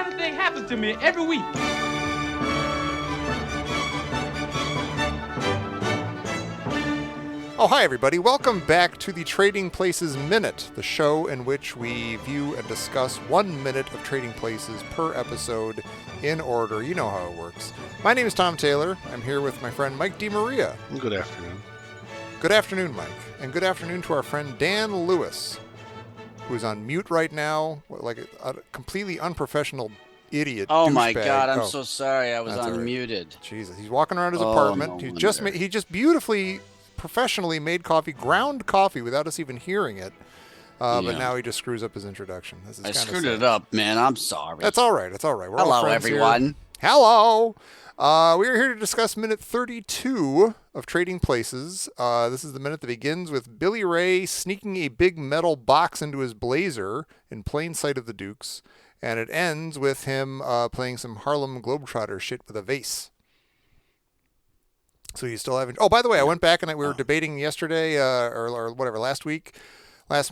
type of thing happens to me every week. Oh, hi, everybody. Welcome back to the Trading Places Minute, the show in which we view and discuss 1 minute of Trading Places per episode in order. You know how it works. My name is Tom Taylor. I'm here with my friend Mike DiMaria. Good afternoon. Good afternoon, Mike. And good afternoon to our friend Dan Lewis, who's on mute right now, like a completely unprofessional idiot. Oh my douchebag. God! I'm so sorry. I was That's all right. unmuted. Jesus, he's walking around his apartment. No He just beautifully, professionally made coffee, ground coffee without us even hearing it. But now he just screws up his introduction. This is I kinda screwed sad. it up, man. I'm sorry. That's all right. It's all right. We're all Hello, friends here. everyone. Hello. We are here to discuss minute 32 of Trading Places. This is the minute that begins with Billy Ray sneaking a big metal box into his blazer in plain sight of the Dukes, and it ends with him playing some Harlem Globetrotter shit with a vase. So you still haven't... Oh, by the way, I went back and we were debating yesterday or whatever, last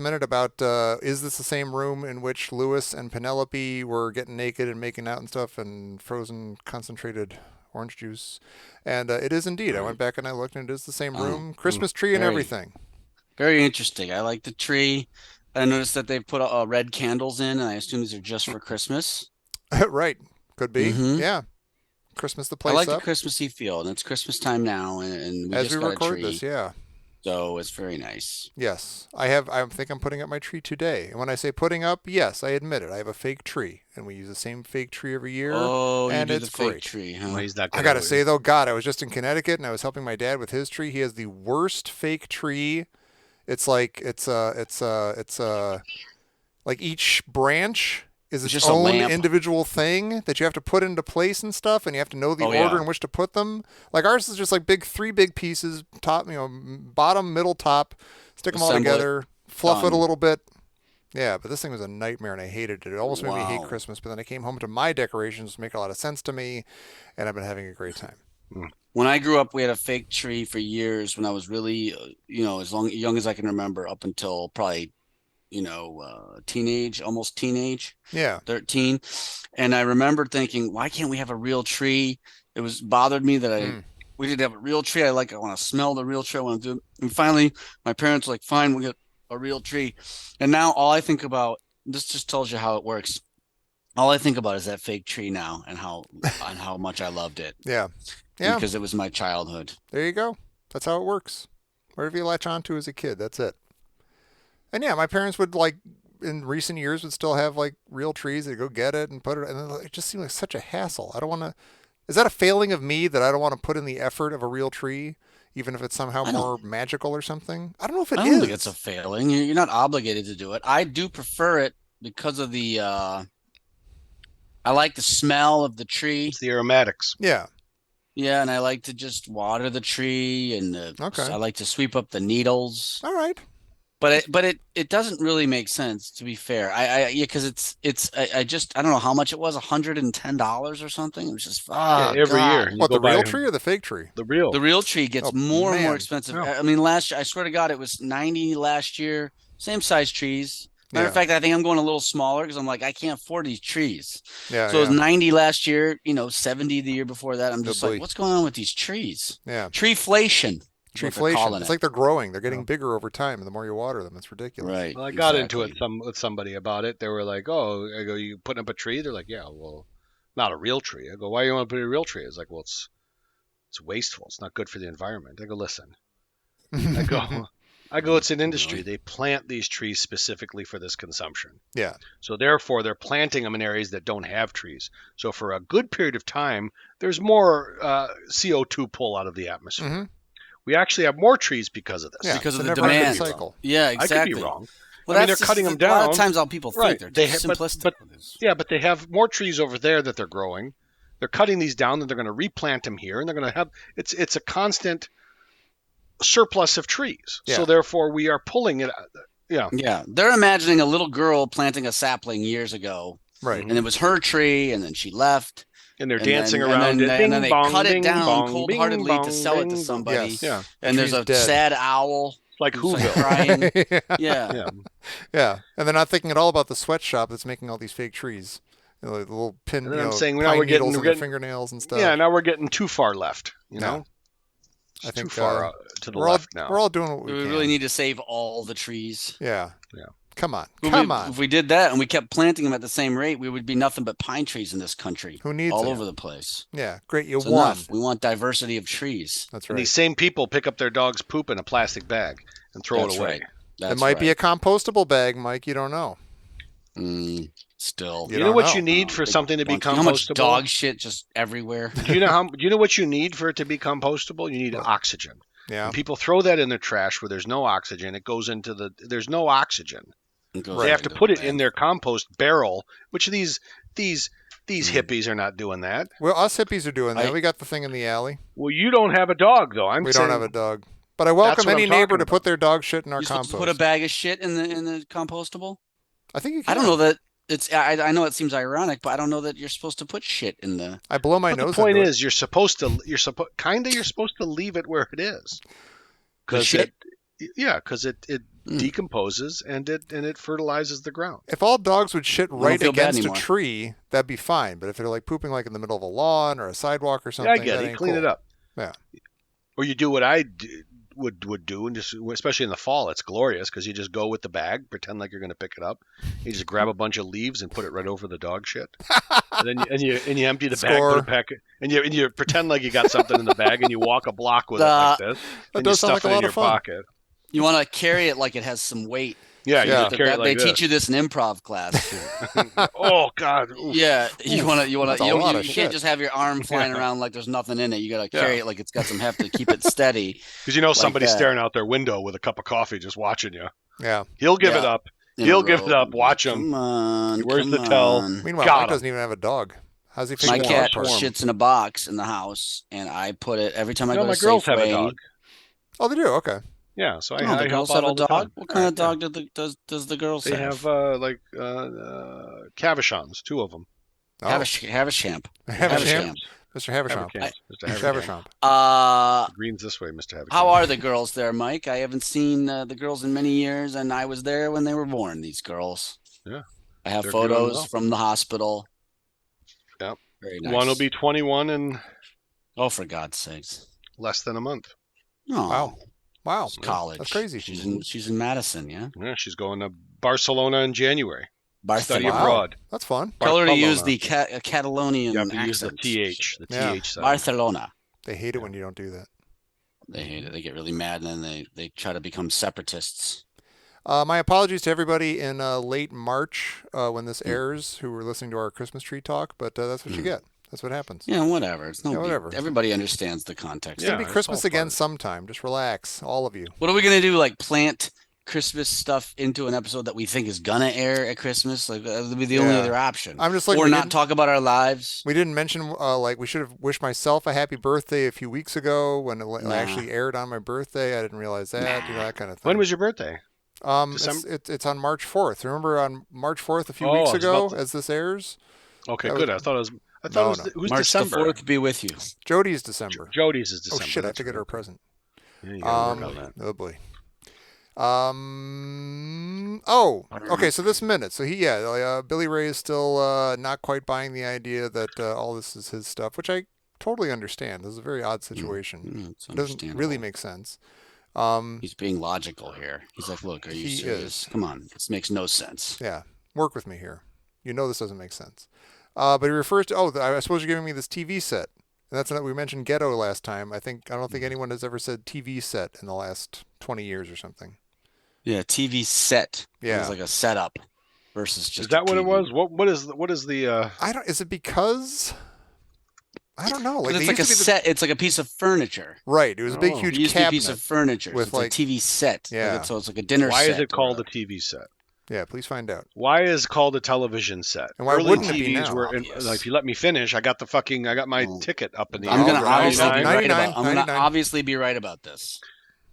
minute about is this the same room in which Lewis and Penelope were getting naked and making out and stuff and frozen concentrated orange juice? And it is indeed. I went back and I looked and it is the same room. Christmas tree and everything. Very interesting. I like the tree. I noticed that they put red candles in, and I assume these are just for Christmas. Right. Could be. Mhm. Yeah. Christmas the place I like up. the Christmassy feel, and it's Christmas time now, and we As just we got record a tree, this, yeah. so it's very nice. Yes. I think I'm putting up my tree today. And when I say putting up, yes, I admit it. I have a fake tree, and we use the same fake tree every year. Oh, and you do it's the fake great. tree, Well, huh? he's not I gonna gotta lose. say though, God, I was just in Connecticut and I was helping my dad with his tree. He has the worst fake tree. It's like like each branch is its Just a own lamp. individual thing that you have to put into place and stuff, and you have to know the Oh, order yeah. in which to put them. Like ours is just like three big pieces, top, bottom, middle, top. Stick them all Assemble it. together, fluff it a Done. little bit. Yeah, but this thing was a nightmare, and I hated it. It almost made me hate Wow. Christmas. But then I came home to my decorations, which make a lot of sense to me, and I've been having a great time. When I grew up, we had a fake tree for years when I was really, as young as I can remember, up until probably, almost teenage, Yeah. 13. And I remember thinking, why can't we have a real tree? It was bothered me that we didn't have a real tree. I want to smell the real tree. I want to do it. And finally, my parents were like, fine, we'll get a real tree. And now all I think about, this just tells you how it works. All I think about is that fake tree now and how much I loved it. Yeah. Yeah. Because it was my childhood. There you go. That's how it works. Whatever you latch onto as a kid, that's it. And yeah, my parents would in recent years would still have real trees. They'd go get it and put it, and then it just seemed like such a hassle. I don't want to. Is that a failing of me that I don't want to put in the effort of a real tree, even if it's somehow more magical or something? I don't know if it is. I don't think it's a failing. You're not obligated to do it. I do prefer it because of the. I like the smell of the tree. It's the aromatics. Yeah. Yeah, and I like to just water the tree, and I like to sweep up the needles. All right. But it doesn't really make sense, to be fair. Because I don't know how much it was, $110 or something. It was just every year. You What, go the buy real them. tree or the fake tree? The real. The real tree gets Oh, more and man. more expensive. Yeah. I mean, last year, I swear to God, it was $90 last year. Same size trees. Matter of Yeah. fact, I think I'm going a little smaller because I'm like, I can't afford these trees. Yeah. So it was $90 last year, 70 the year before that. I'm just Good like, boy. what's going on with these trees? Yeah. Treeflation. is what they're Treeflation. calling It's it. like they're growing. They're getting bigger over time, and the more you water them, it's ridiculous. Right. Well, I got into exactly. it with somebody about it. They were like, "Oh, I go, you putting up a tree?" They're like, "Yeah, well, not a real tree." I go, "Why do you want to put a real tree?" It's like, "Well, it's wasteful. It's not good for the environment." I go, "Listen." I go, it's an industry. Really? They plant these trees specifically for this consumption. Yeah. So therefore, they're planting them in areas that don't have trees. So for a good period of time, there's more CO2 pull out of the atmosphere. Mm-hmm. We actually have more trees because of this. Yeah. Because it's of a the never-ending demand. cycle. Yeah, I exactly. could be wrong. Well, I mean, that's they're cutting them A lot down. of times how people think Right. they're They just have- simplistic. but- Yeah, but they have more trees over there that they're growing. They're cutting these down, and they're going to replant them here, and they're going to have it's a constant surplus of trees. Yeah. So therefore, we are pulling it. Yeah. Yeah, they're imagining a little girl planting a sapling years ago, Right. and it was her tree, and then she left. And they're And dancing then- around and it. then, and then they Bing, bong, cut it bing, down bong, cold-heartedly bing, to sell it to bong, bing, somebody. Yes. Yeah. And there's tree's a dead. sad owl Like who's like Whoville. crying. yeah. Yeah. Yeah. Yeah. And they're not thinking at all about the sweatshop that's making all these fake trees the little pin, And then I'm know, saying now pine we're getting- needles we're in their getting- fingernails and stuff. Yeah, now we're getting too far left. You Yeah. know, I it's think too far to the we're all left now. we're all doing what we We can. really need to save all the trees. Yeah. Yeah. Come on. If Come we, on. If we did that and we kept planting them at the same rate, we would be nothing but pine trees in this country, Who needs all it? over the place. Yeah. Great. You It's won. enough. We want diversity of trees. That's And right. these same people pick up their dog's poop in a plastic bag and throw That's it away. right. That's It might be a right. compostable bag, Mike. You don't know. Still. You You know don't what know. you need for Big something to be bunch. You know how much compostable? dog shit just everywhere? Do you know what you need for it to be compostable? You need What? oxygen. Yeah. When people throw that in their trash where there's no oxygen, it goes into there's no oxygen. It goes They right have to into put the it in bin. their compost barrel, which these Mm. hippies are not doing that. Well, us hippies are doing that. I- We got the thing in the alley. Well, you don't have a dog though. We saying, don't have a dog. But I welcome what any I'm neighbor talking to put their dog shit in our You're supposed compost. to put a bag of shit in the compostable? I think you can. I don't know that it's. I know it seems ironic, but I don't know that you're supposed to put shit in the. I blow my But the nose point into is, you're supposed to leave it where it is. Because shit? it Mm. decomposes and it fertilizes the ground. it. If all dogs would shit don't right feel bad against a anymore. tree, that'd be fine. But if they're like pooping like in the middle of a lawn or a sidewalk or Yeah, something, I get that it. ain't Clean cool. it up. Yeah. Or you do what I would do, and just especially in the fall, it's glorious because you just go with the bag, pretend like you're going to pick it up. You just grab a bunch of leaves and put it right over the dog shit. And then you empty the bag, Score. put it back, and you pretend like you got something in the bag, and you walk a block with it like this, That and you does sound stuff like a it in lot your of fun. pocket. You want to carry it like it has some weight. Yeah, Yeah. you just carry it They like teach you this in improv class. Oh God! Oof. Yeah, you want to. That's a You, lot you of can't shit. just have your arm flying Yeah. around like there's nothing in it. You got to Yeah. carry it like it's got some heft to keep it steady. Because you know somebody's that. staring out their window with a cup of coffee, just watching you. Yeah. He'll give it Yeah. up. in a He'll give row. it up. Watch him. Come on. Where's come the tell? on. Meanwhile, Got Mike him. doesn't even have a dog. How's he My figuring cat that part? shits in a box in the house, and I put it every time I No, go my to girls have a Safeway. dog. Oh, they do. Okay. Yeah, so No, I the help girls out have all a the dog. time. What kind of Yeah. dog does the girls They have? have Cavachons, 2 of them. Oh. Havisham. Havisham. Mr. Havisham. Mr. Mr. Haverkamp. Havisham. Greens this way, Mr. Haverkamp. How are the girls there, Mike? I haven't seen the girls in many years, and I was there when they were born. These girls. Yeah. I have They're doing photos well. from the hospital. Yep. Very nice. One will be 21 in Oh, for God's sakes! less than a month. Oh, Wow. Wow. it's college. That's crazy. She's in Madison, yeah. Yeah, she's going to Barcelona in January. Study Barcelona. Wow. abroad. That's fun. Tell her to use Barcelona. the Catalonian You have to use the accent. TH. The Yeah. TH sound. Barcelona. They hate it when you don't do that. They hate it. They get really mad, and then they try to become separatists. My apologies to everybody in late March when Hmm. this airs who were listening to our Christmas tree talk, but that's what you get. That's what happens. Yeah, whatever. It's no Yeah, big- whatever. Everybody understands the context. It's going to Yeah, be it's Christmas all again fun. sometime. Just relax, all of you. What are we gonna do? Like plant Christmas stuff into an episode that we think is gonna air at Christmas? Like that would be the only Yeah. other option. I'm just like, or we not didn't- talk about our lives. We didn't mention like we should have wished myself a happy birthday a few weeks ago when it Nah. actually aired on my birthday. I didn't realize that, you know, that kind of thing. When was your birthday? it's, December? it's on March 4th. Remember on March 4th a few Oh, weeks I was ago about to- as this airs? Okay, That good. was- I thought it was. I thought No, it was. no. Who's March December? the 4th be with you. Jody's December. Jody's is Oh December. shit! I have that's to get her a right. present. Yeah, you gotta work on that. Oh boy. Oh, okay. So this minute. So Billy Ray is still not quite buying the idea that all this is his stuff, which I totally understand. This is a very odd situation. It's It doesn't really understandable. make sense. He's being logical here. He's like, "Look, are you He serious? is. Come on, this makes no sense." Yeah, work with me here. You know this doesn't make sense. But he refers to I suppose you're giving me this TV set, and that's we mentioned ghetto last time. I don't think anyone has ever said TV set in the last 20 years or something. Yeah, TV set. Yeah. It's like a setup versus just. Is that a what it TV. was? What is the? I don't. Is it because? I don't know. Like It's they like a used to be set. It's like a piece of furniture. right. It was a big, Oh. huge It used to be a cabinet. piece of furniture. with, It's like- a TV set. Yeah. So it's like a dinner Why set. is it called or a TV set? Yeah, please find out. Why is it called a television set? And why Early wouldn't it be TVs now? were Obvious. like, if you let me finish, I got my Oh. ticket up in the I'm air. gonna Oh, obviously be 99, right about. I'm 99. gonna obviously be right about this.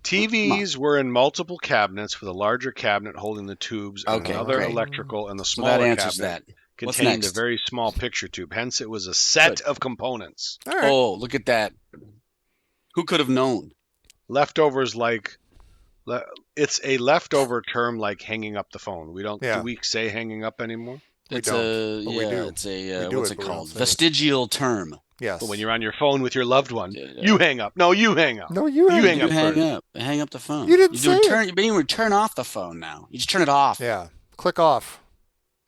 TVs were in multiple cabinets, with a larger cabinet holding the tubes and Okay, another great. electrical, and the So smaller that answers cabinet that. What's contained a next? very small picture tube. Hence, it was a set Good. of components. All right. Oh, look at that. Who could have known? Leftovers it's a leftover term like hanging up the phone. Do we say hanging up anymore? It's don't, a but we do. It's a We do what's it, it but we don't called? say it. Vestigial term. Yes. But when you're on your phone with your loved one, Yeah. you hang up. No, you hang up. No, you You hang hang You up hang first. up. Hang up the phone. You didn't you say turn. You even turn off the phone now. You just turn it off. Yeah. Click off.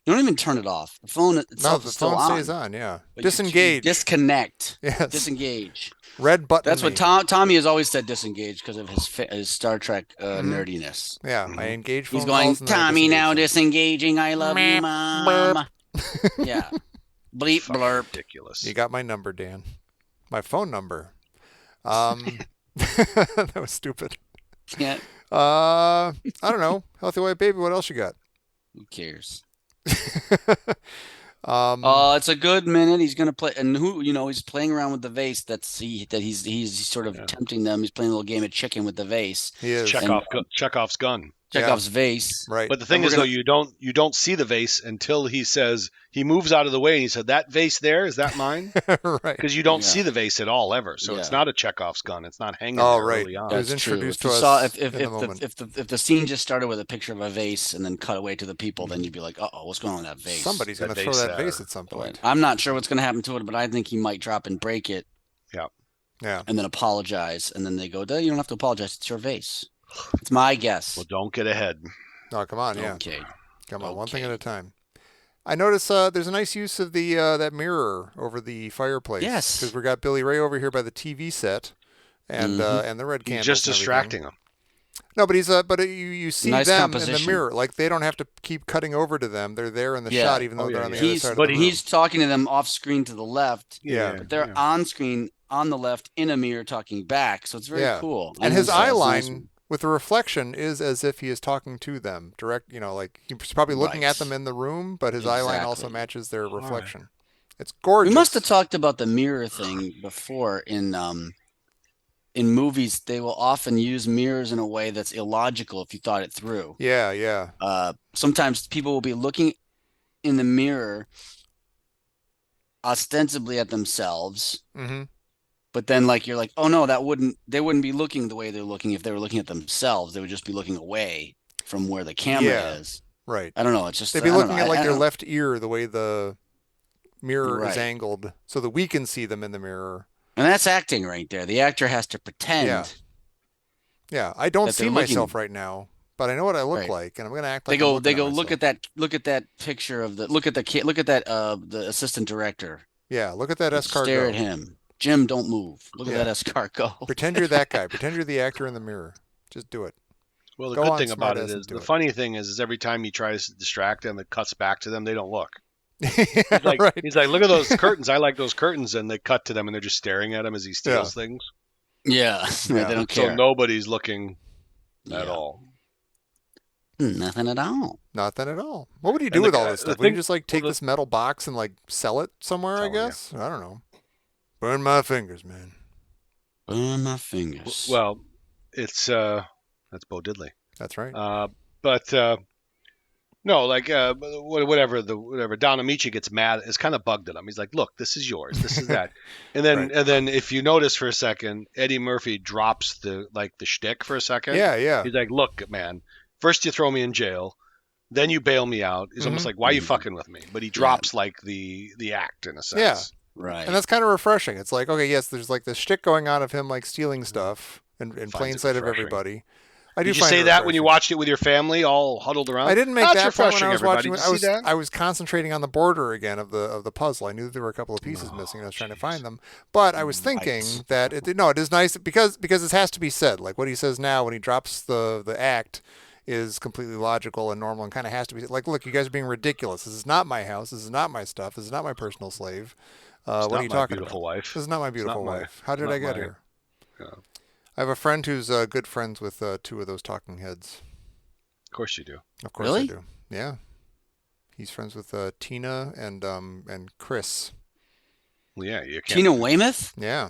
You don't even turn it off. The phone No, itself the is still phone on. stays on. Yeah. But you Disengage. disconnect. Yes. Disengage. Red button. That's what me. Tommy has always said. Disengage because of his Star Trek Mhm. nerdiness. Yeah. Mhm. I engage phone He's going, calls and then I Tommy, now disengage disengaging. I love you, Meep, Mom. Yeah. Bleep, Fucking blurp. ridiculous. them. You got my number, Dan. My phone number. That was stupid. Yeah. I don't know. Healthy white baby. What else you got? Who cares? Um, It's a good minute. He's gonna play, and he's playing around with the vase. He's sort of Yeah. tempting them. He's playing a little game of chicken with the vase. he is Chekhov's gun. Chekhov's vase. right. But the thing we're is, gonna- though, you don't see the vase until he says he moves out of the way and he said, "That vase there, is that mine?" right. Because you don't Yeah. see the vase at all ever, so it's Yeah. not a Chekhov's gun. It's not hanging Oh, there right. early on. It was That's true. introduced If you to saw us if in the moment. if the scene just started with a picture of a vase and then cut away to the people, then you'd be like, "Uh-oh, what's going on with that vase?" Somebody's That going to throw vase that there. vase at some But point. I'm not sure what's going to happen to it, but I think he might drop and break it Yeah. and then apologize, and then they go, "You don't have to apologize. It's your vase." It's my guess. Well, don't get ahead. Oh, come on. Yeah. Okay. Come on. One thing Okay. at a time. I notice there's a nice use of the that mirror over the fireplace. Yes. Because we got Billy Ray over here by the TV set, and and the red He's candles. just and everything. distracting him. No, but you see Nice them in the composition. mirror. Like they don't have to keep cutting over to them. They're there in the Yeah. shot, even though Oh, they're yeah, on the yeah. other He's side of but the room. he's talking to them off screen to the left, Yeah. but they're on screen on the left in a mirror talking back, so it's very Yeah. cool. And his it's eye nice. line with the reflection is as if he is talking to them direct. Like he's probably looking Right. at them in the room, but his eye line also Exactly. matches their right. reflection. It's gorgeous. We must have talked about the mirror thing before in movies. They will often use mirrors in a way that's illogical if you thought it through. Yeah, yeah. Sometimes people will be looking in the mirror ostensibly at themselves, Mm-hmm. but then you're like, oh no, they wouldn't be looking the way they're looking if they were looking at themselves. They would just be looking away from where the camera Yeah. is. Right. I don't know. It's just They'd be I don't looking know. at like I their don't- left ear, the way the mirror is Right. angled, so that we can see them in the mirror. And that's acting right there. The actor has to pretend. Yeah. Yeah, I don't That see they're myself looking- right now, but I know what I look Right. like, and I'm going to act They like go. I'm looking They go. myself. Look at that picture of the. Look at the kid. Look at that. The assistant director. Yeah, look at that escargot. Stare at him. Jim, don't move. Look Yeah. at that escargot. Pretend you're that guy. Pretend you're the actor in the mirror. Just do it. Well, the Go good on, thing about smartass, it and is do the it. funny thing is every time he tries to distract them, it cuts back to them. They don't look. He's Like he's like, look at those curtains. I like those curtains, and they cut to them, and they're just staring at him as he steals things. Yeah. Yeah. They don't So care. nobody's looking at Yeah. all. Nothing at all. Nothing at all. What would you do And the with all guy- this the stuff? Would you thing- just take well, this metal box and sell it somewhere? I Telling you. guess. I don't know. Burn my fingers, man. Burn my fingers. Well, it's that's Bo Diddley. That's right. But no, whatever Don Amici gets mad, is kind of bugged at him. He's like, "Look, this is yours. This is that." And then Right. and then if you notice for a second, Eddie Murphy drops the shtick for a second. Yeah, yeah. He's like, "Look, man, first you throw me in jail, then you bail me out." He's almost like, "Why are you fucking with me?" But he drops the act in a sense. Yeah. right. And that's kind of refreshing. It's like, okay, yes, there's this shtick going on of him stealing stuff in plain it sight of refreshing. everybody. I do Did you find say it that when you refreshing. watched it with your family, all huddled around? I didn't make That's that point when refreshing, I was everybody. watching. Did you see that? I was concentrating on the border again of the puzzle. I knew that there were a couple of pieces missing. And I was trying to find them, but I was thinking Right. that it is nice because this has to be said. Like what he says now when he drops the act is completely logical and normal and kind of has to be like, look, you guys are being ridiculous. This is not my house. This is not my stuff. This is not my personal slave. What are you talking beautiful about? wife. This is not my beautiful not my- wife. How did not I get my- here? Yeah. I have a friend who's good friends with two of those talking heads. Of course you do. Of course Really? I do. Yeah. He's friends with Tina and Chris. Well, yeah, you can't. Tina Weymouth? Yeah.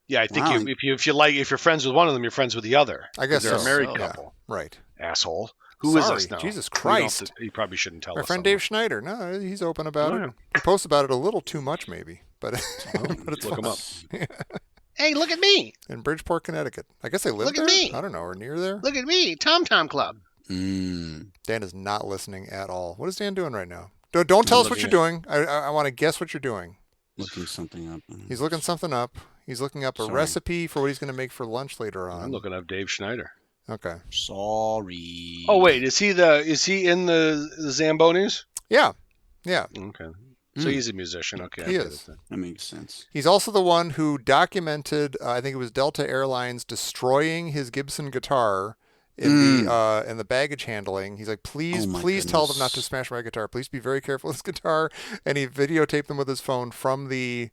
Yeah, I think Wow. if you're friends with one of them, you're friends with the other. I guess they're so. a married So- couple. Right. Asshole. Who is Sorry. this now? Jesus We don't have Christ. to- You probably shouldn't tell My us. friend Dave Schneider. No, he's open about Oh, it. yeah. He posts about it a little too much, maybe, but, but it's Look him fun. up. Hey, look at me! In Bridgeport, Connecticut. I guess they live Look there. at me. I don't know, or near there. Look at me, Tom Tom Club. Mm. Dan is not listening at all. What is Dan doing right now? Don't tell us what looking you're doing. I want to guess what you're doing. Looking something up. He's looking something up. He's looking up a Sorry. recipe for what he's going to make for lunch later on. I'm looking up Dave Schneider. Okay. Sorry. Oh wait, is he in the Zambonis? Yeah. Okay. So Hmm. he's a musician. Okay. He I get is. it then. That makes sense. He's also the one who documented, I think it was Delta Airlines destroying his Gibson guitar in the baggage handling. He's like, please Oh my tell them not to goodness. smash my guitar. Please be very careful with this guitar. And he videotaped them with his phone from the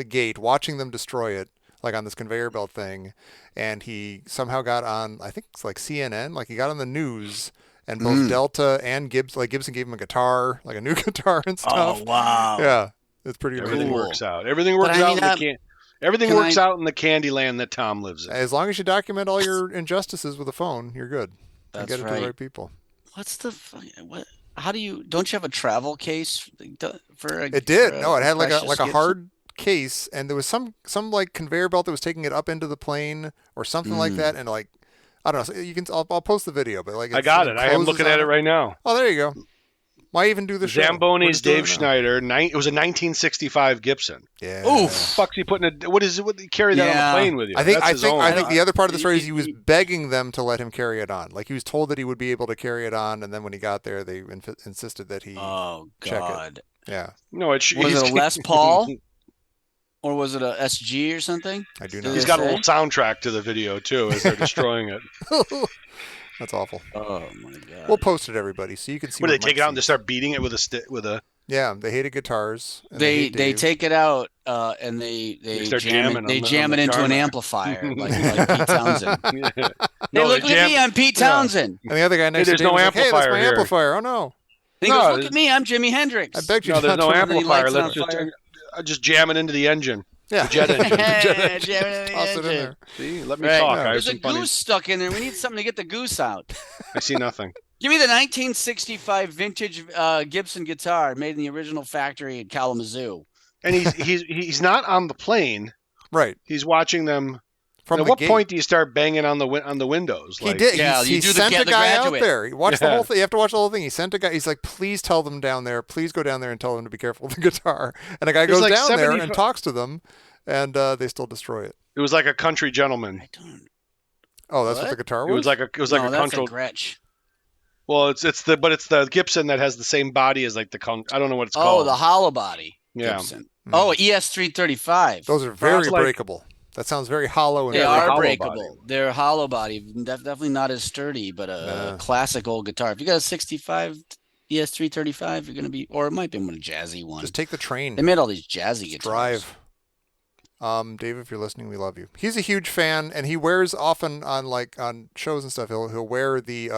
gate, watching them destroy it, like on this conveyor belt thing. And he somehow got on, I think it's like CNN, like he got on the news. And both Delta and Gibson gave him a guitar, like a new guitar and stuff. Oh wow. Yeah, it's pretty Everything amazing. works out. Everything works I mean, out. Everything can works I- out in the candy land that Tom lives in. As long as you document all your injustices with a phone, you're good. And That's get it to the right. right people. What's the what? How do you? Don't you have a travel case for a? It did. for No, it had like precious a Gibson? hard case, and there was some like conveyor belt that was taking it up into the plane or something like that, and like I don't know. You can. I'll post the video, but like I got it. I am looking at it right now. Oh, there you go. Why even do the show? We're Zambonis, just doing Dave it now. Schneider. It was a 1965 Gibson. Yeah. Oof. Fuck's he putting a? What is it? What you carry that on Yeah. the plane with you? I think That's his own. I think the other part of the story is He- he was begging them to let him carry it on. Like he was told that he would be able to carry it on, and then when he got there, they insisted that he. Oh Check it. God. Yeah, No, Was it a Les Paul? Or was it a SG or something? I do Did know. it He's got a say? little soundtrack to the video too, as they're destroying it. That's awful. Oh my God. We'll post it, everybody, so you can see. What do they what take it Mike out and just sees. start beating it with a stick? With a Yeah, they hated guitars. And They hate Dave. take it out and they start jam jamming it. They on the- jam on it the into an tarmac. amplifier like Pete Townsend. yeah. Hey, No, look they at jam. me, I'm Pete Townsend. And the other guy next Hey, there's to Dave no was like, "Hey, that's amplifier my here." amplifier." Oh no! And he No, goes, look at me, I'm Jimi Hendrix. I begged you No, there's not no to. And then he amplifier. lights it on Let's just jam it into the engine. Yeah, jet engine. Yeah, jam it in the Toss it in engine. there. See, let me Right. talk. Yeah. I have There's a some funny. goose stuck in there. We need something to get the goose out. I see nothing. Give me the 1965 vintage Gibson guitar made in the original factory in Kalamazoo. And he's not on the plane. right. He's watching them. From At the what gate. point do you start banging on the windows? He did. Yeah, he you do the sent a the guy out graduate. there. He watched the Yeah. whole thing. You have to watch the whole thing. He sent a guy. He's like, please tell them down there. Please go down there and tell them to be careful with the guitar. And a guy There's goes like down there 75 and talks to them, and they still destroy it. It was like a country gentleman. I don't. Oh, that's what, What? the guitar It was. was like a no, that's country. a Gretsch. Well, it's the Gibson that has the same body as like the I don't know what it's Oh, called. the hollow body Yeah. Gibson. Mm. Oh, ES335. Those are very Sounds like- breakable. That sounds very hollow. And They Yeah, very they're are hollow breakable. body. They're hollow body. Definitely not as sturdy, but a Yeah. classic old guitar. If you got a 65 ES335, you're gonna be, or it might be one a jazzy one. Just take the train. They made all these jazzy Just guitars. drive. Dave, if you're listening, we love you. He's a huge fan, and he wears often on shows and stuff. He'll wear the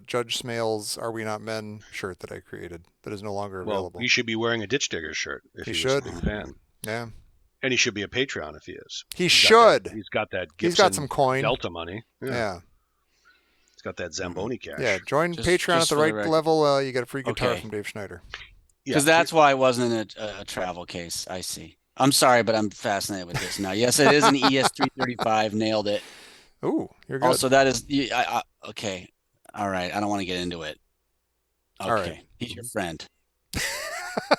Judge Smales "Are We Not Men" shirt that I created that is no longer Well, available. he should be wearing a Ditch Digger shirt if He he should. was a big fan. Yeah, And he should be a Patreon if he is. he He's should. got that- He's got that Gibson He's got some coin. Delta money. Yeah. Yeah, He's got that Zamboni cash. yeah. Join Just- Patreon at just the for the right record. level. You get a free guitar Okay. from Dave Schneider. Because that's why it wasn't a travel case. I see. I'm sorry, but I'm fascinated with this now. Yes, it is an ES335. Nailed it. Ooh, you're good. Also, that is okay. All right. I don't want to get into it. Okay. All right. He's your friend.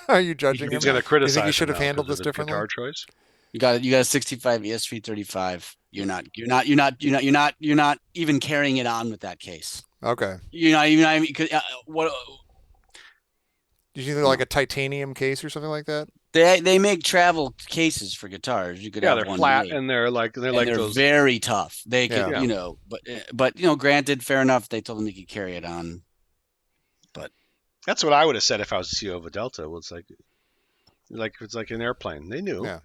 Are you judging He's him? going to criticize. You think he should him have now handled 'cause this of his differently? Guitar choice. You got a 65 ES335. You're not even carrying it on with that case. Okay. You're not even. What Did you think like a titanium case or something like that? they make travel cases for guitars. You could Yeah, have they're one flat made. and they're like And like they're those. very tough. They could, Yeah. but granted, fair enough. They told them they could carry it on. That's what I would have said if I was the CEO of a Delta. Well, it's like an airplane. They knew. Yeah.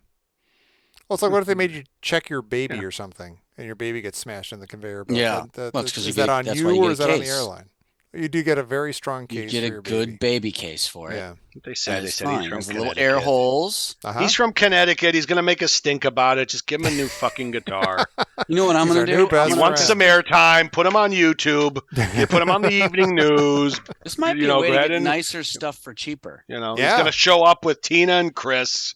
Well, it's like what if they made you check your baby or something, and your baby gets smashed in the conveyor belt? Yeah. That, Well, it's 'cause you is that get- on that's you why you or get is a that on the case. airline? You do get a very strong You case. get for a your good baby case for it. Yeah. They said That they is said fine. he's from There's little Connecticut. air holes. Uh-huh. He's from Connecticut. He's gonna make a stink about it. Just give him a new fucking guitar. You know what I'm He's going to our do? new best He I'm wants gonna- some airtime. Put him on YouTube. You put him on the evening news. This might be you know, a way go to ahead get and- nicer stuff for cheaper. You know, Yeah. he's gonna show up with Tina and Chris.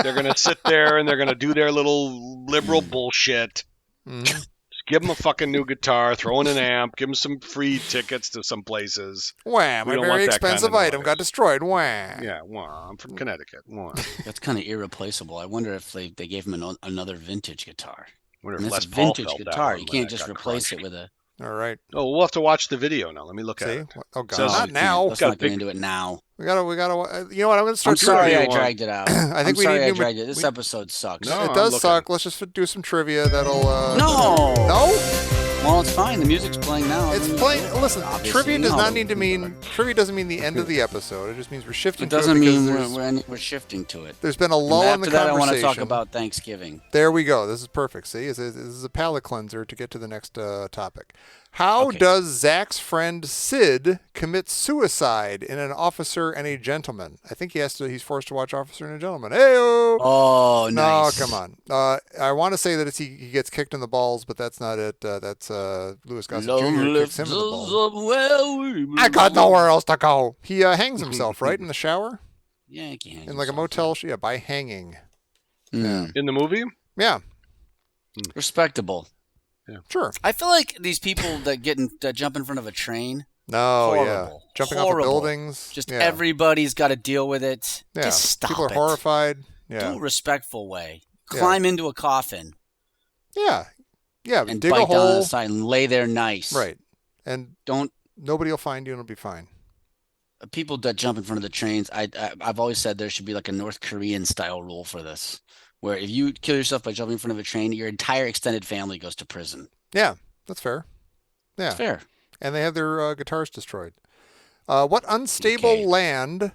They're gonna sit there and they're gonna do their little liberal bullshit. Mhm. Just give him a fucking new guitar, throw in an amp, give him some free tickets to some places. Wham! We My don't very want that kind of expensive item noise. got destroyed. Wham! Yeah, well, I'm from Connecticut. Well, That's kind of irreplaceable. I wonder if they gave him another vintage guitar. wonder And if it's Les a Paul vintage felt that guitar. one You when can't that just got replace crunched. it with a. All right. Oh, we'll have to watch the video now. Let me look at See? it. Oh God, Says- not we now. Let's Got a not get big- into it now. We gotta. You know what? I'm gonna I'm start. sorry do I you want? dragged it out. I think I'm we sorry need I new. dragged it. This we- episode sucks. No. it I'm does looking. suck. Let's just do some trivia. That'll. No. No. Well, it's fine. The music's playing now. It's Then playing. do it. Listen, Obviously, trivia you does know not how need to mean. Trivia doesn't mean the end of the episode. It just means we're shifting. It doesn't to it because mean there's- we're shifting to it. there's been a And lull in the after that, I conversation. want to talk about Thanksgiving. There we go. This is perfect. See, this is a palate cleanser to get to the next topic. How Okay. does Zach's friend Sid commit suicide in An Officer and a Gentleman? I think he's forced to watch Officer and a Gentleman. Hey-o! Oh, No, nice. come on. I want to say that he gets kicked in the balls, but that's not it. That's Louis Gossett Jr. Long kicks him lives in the balls. up where we I got belong. nowhere else to go. He hangs himself, right, in the shower? Yankee hangs In like a himself motel, up. yeah, by hanging. Mm. In the movie? Yeah, Respectable. sure. I feel like these people that jump in front of a train, No, yeah. Horrible. Jumping off of Horrible. buildings. just yeah. everybody's got to deal with it. Yeah. Just stop People are it. horrified. Do Yeah. it a respectful way. Yeah. Climb into a coffin Yeah. Yeah. and dig a bite down on hole. the side and lay there nice. Right. And Don't nobody will find you and it'll be fine. people that jump in front of the trains. I've always said there should be like a North Korean style rule for this, where if you kill yourself by jumping in front of a train, your entire extended family goes to prison. Yeah. That's fair. Yeah. It's fair. And they have their guitars destroyed. What unstable Okay. land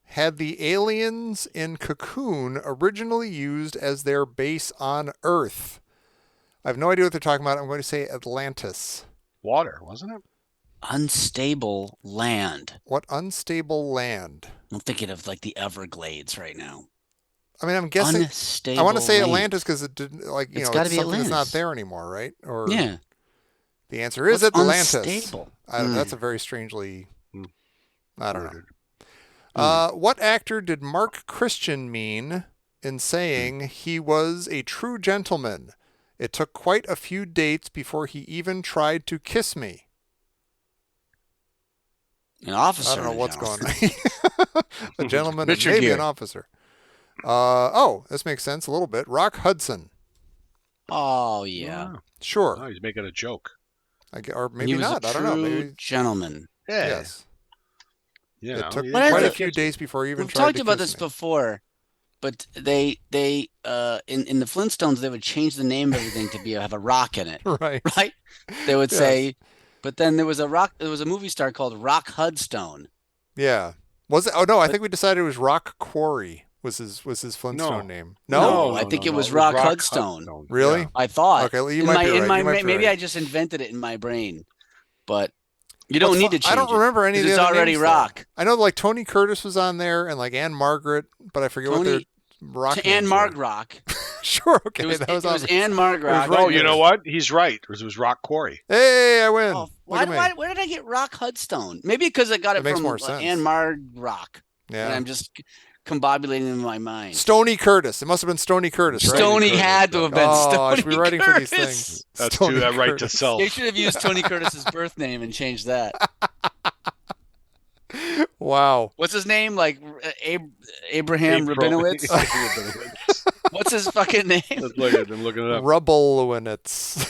had the aliens in Cocoon originally used as their base on Earth? I have no idea what they're talking about. I'm going to say Atlantis. Water, wasn't it? Unstable land. What unstable land? I'm thinking of like the Everglades right now. I mean, I'm guessing. Unstable I want to say land. Atlantis because it didn't like It's it's gotta be something that's not Atlantis. there anymore, right? Or Yeah. the answer is What's Atlantis. unstable? That's a very strangely. I don't know. Worded. What actor did Mark Christian mean in saying he was a true gentleman? It took quite a few dates before he even tried to kiss me. An officer. I don't know and a what's going gentleman. on. A gentleman and Richard maybe Gere. an officer. This makes sense a little bit. Rock Hudson. Oh yeah. Sure. Oh, he's making a joke. Or maybe he was not. A I don't know. true Maybe. gentleman. Yeah. Yes. You It know, took he What didn't is quite try a to few kiss days before he even We've tried talked to about kiss this me. before, but in the Flintstones they would change the name of everything to have a rock in it, Right. right? They would Yes. say, but then there was a movie star called Rock Hudstone. Yeah. Was it? Oh no, I think we decided it was Rock Quarry was his Flintstone name. No. I think it was Rock Hudstone. Really? Yeah. I thought. Okay, well, you In might my, be in right. my, You might be maybe right. I just invented it in my brain, but you don't need to change I don't it, remember any of 'cause the it's other already names, though. Rock. I know like Tony Curtis was on there and like Anne Margaret, but I forget what their Tony- rock To names Anne were. Marg Rock. Sure, okay, It was, that was it was on. Anne Marg Rock. right Oh, you there. know what? He's right. It was Rock Quarry. Hey, I win. Oh, Look why, at me. where did I get Rock Hudstone? Maybe because I got It it makes from more sense. Anne Marg Rock. And Yeah. I'm just combobulating in my mind. Stony Curtis. It must have been Stony Curtis, right? Stony Curtis, had to have been Oh, I Stony should be writing for these Curtis. things. That's Stony do that right to Curtis. self. They should have used Tony Curtis's birth name and changed that. Wow. What's his name? Like Abraham Rabinowitz? What's his fucking name? Let's look at it. I'm looking it up. Rubbelowitz.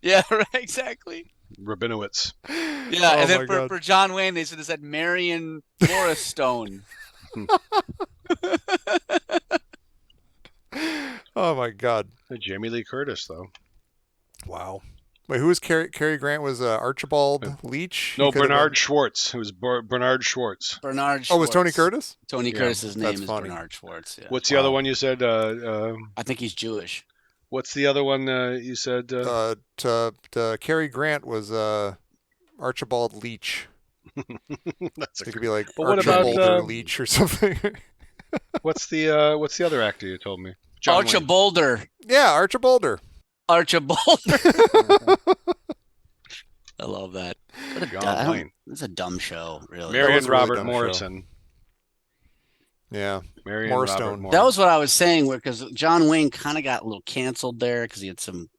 Yeah, right, exactly. Rabinowitz. Yeah, Oh and my then God. for John Wayne, they should have said Marion Morris Stone. Oh my God. Jamie Lee Curtis, though. Wow. Wait, who was Cary Grant? Was Archibald Leach? No, He could have Bernard been- Schwartz. It was Bernard Schwartz. Bernard Schwartz. Oh, was Tony Curtis? Tony Yeah, Curtis's name that's is funny. Bernard Schwartz. Yeah. What's the other one you said? I think he's Jewish. What's the other one you said? Cary Grant was Archibald Leach. That's It a, could be like But what about, Archibald Leach or something. what's the other actor you told me? John Wayne. Archibalder. Yeah, Archibalder. Archibalder. I love that. What a John Wayne. It's a dumb show, really. Marion was a really Robert dumb show. Morrison. Yeah. Marion Morristone. Robert Morrison. That was what I was saying, because John Wayne kind of got a little canceled there because he had some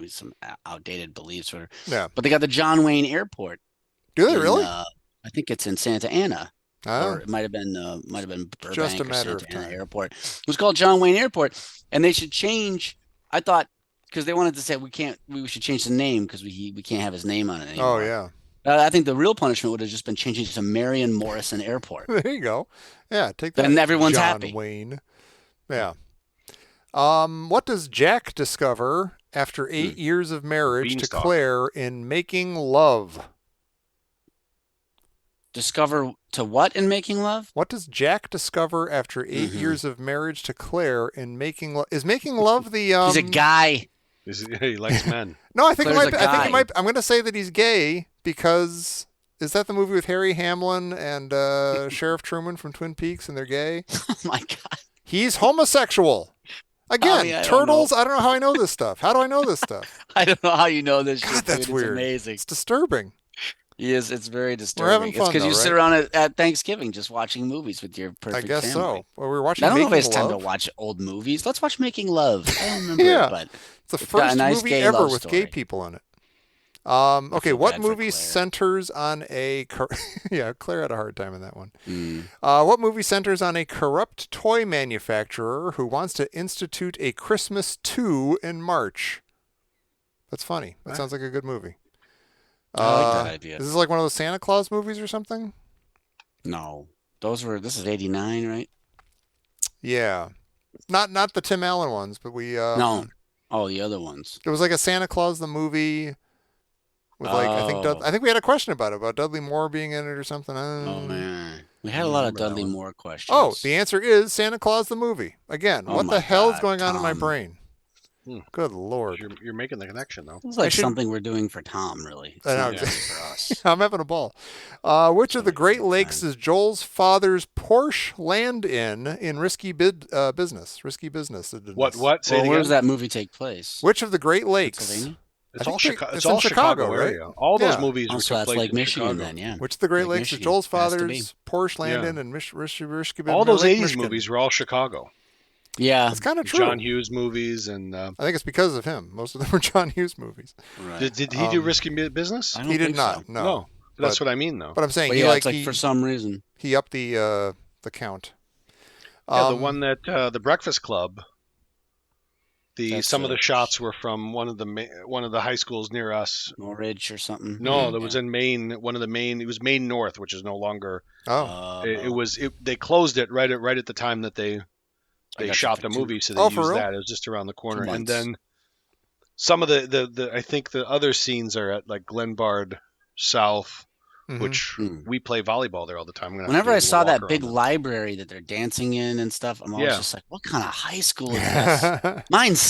some outdated beliefs. Yeah. But they got the John Wayne Airport. Do they really? I think it's in Santa Ana. Oh. Or it might have been Burbank Just a or matter of Santa Ana time. Airport. It was called John Wayne Airport, and they should change. I thought because they wanted to say we should change the name because we can't have his name on it anymore. Oh, yeah. I think the real punishment would have just been changing to Marion Morrison Airport. There you go. Yeah, take that. Then everyone's John happy. Wayne. Yeah. What does Jack discover after 8 years of marriage to Beanstalk. Claire in Making Love? Discover to what in Making Love? What does Jack discover after 8 years of marriage to Claire in Making Love? Is Making Love the He's a guy. He likes men. No, I think it Claire's might. a I think it guy. might. I'm going to say that he's gay because is that the movie with Harry Hamlin and Sheriff Truman from Twin Peaks, and they're gay? Oh my God. He's homosexual. Again, yeah, I don't turtles. I don't know how I know this stuff. How do I know this stuff? I don't know how you know this. God, shit, that's dude. weird. It's amazing. It's disturbing. Yes, it's very disturbing. having It's fun, because you though, sit right? around at Thanksgiving just watching movies with your perfect I guess family. so. Well, we were watching I don't know if Making it's time to Love. watch old movies. Let's watch Making Love. I don't remember Yeah. it, but It's the It's got a first nice movie gay ever love with gay story. people in it. Okay, feel what bad for movie Claire. centers on a... yeah, Claire had a hard time in that one. mm, What movie centers on a corrupt toy manufacturer who wants to institute a Christmas 2 in March? That's funny. That sounds like a good movie. I like that idea. Is this like one of those Santa Claus movies or something? No, this is 89, right? Yeah. Not the Tim Allen ones, but we... No. Oh, the other ones. It was like a Santa Claus the movie with like Oh. I think we had a question about Dudley Moore being in it or something. Oh man, we had a lot of remember that Dudley one. Moore questions. Oh, the answer is Santa Claus the movie. Again, Oh what my the hell is God, going on in my Tom. brain? Hmm. Good lord. You're making the connection though. It's like should- something we're doing for Tom, really. It's I know, not really for us. I'm having a ball. Which of the Great Lakes is Joel's father's Porsche land in Risky Business? Risky Business. What? Say Well, it where again. does that movie take place? Which of the Great Lakes? Pennsylvania? It's I all think Chicago. it's It's in all Chicago, Chicago right? area. All those Yeah. movies Oh, were so took that's place like in Michigan Chicago. then, yeah. Which of the Great Lake Lakes is Michigan. Joel's Has to father's Porsche land Yeah. in Risky All those Lake 80s Michigan? movies were all Chicago. Yeah. That's kind of true. John Hughes movies and I think it's because of him. Most of them were John Hughes movies. Right. did he do Risky Business? I don't He did think not. so. No. That's But- what I mean though. But I'm saying But he yeah, like it's like he, for some reason. he upped the count. Yeah, the one that the Breakfast Club. That's, Some of the uh, shots were from one of the high schools near us. Norwich or something. No, that was Yeah. in Maine. One of the Maine. It was Maine North, which is no longer. Oh, They closed it right at the time that they I got shot you the for two- movie, so they Oh, used for real? that. It was just around the corner, 2 and months. then some of the I think the other scenes are at like Glenbard South, mhm. which Hmm. we play volleyball there all the time. I'm gonna have to Whenever do a I little saw that walk big around library that they're dancing in and stuff, I'm always Yeah. just like, what kind of high school is this? that Mine seems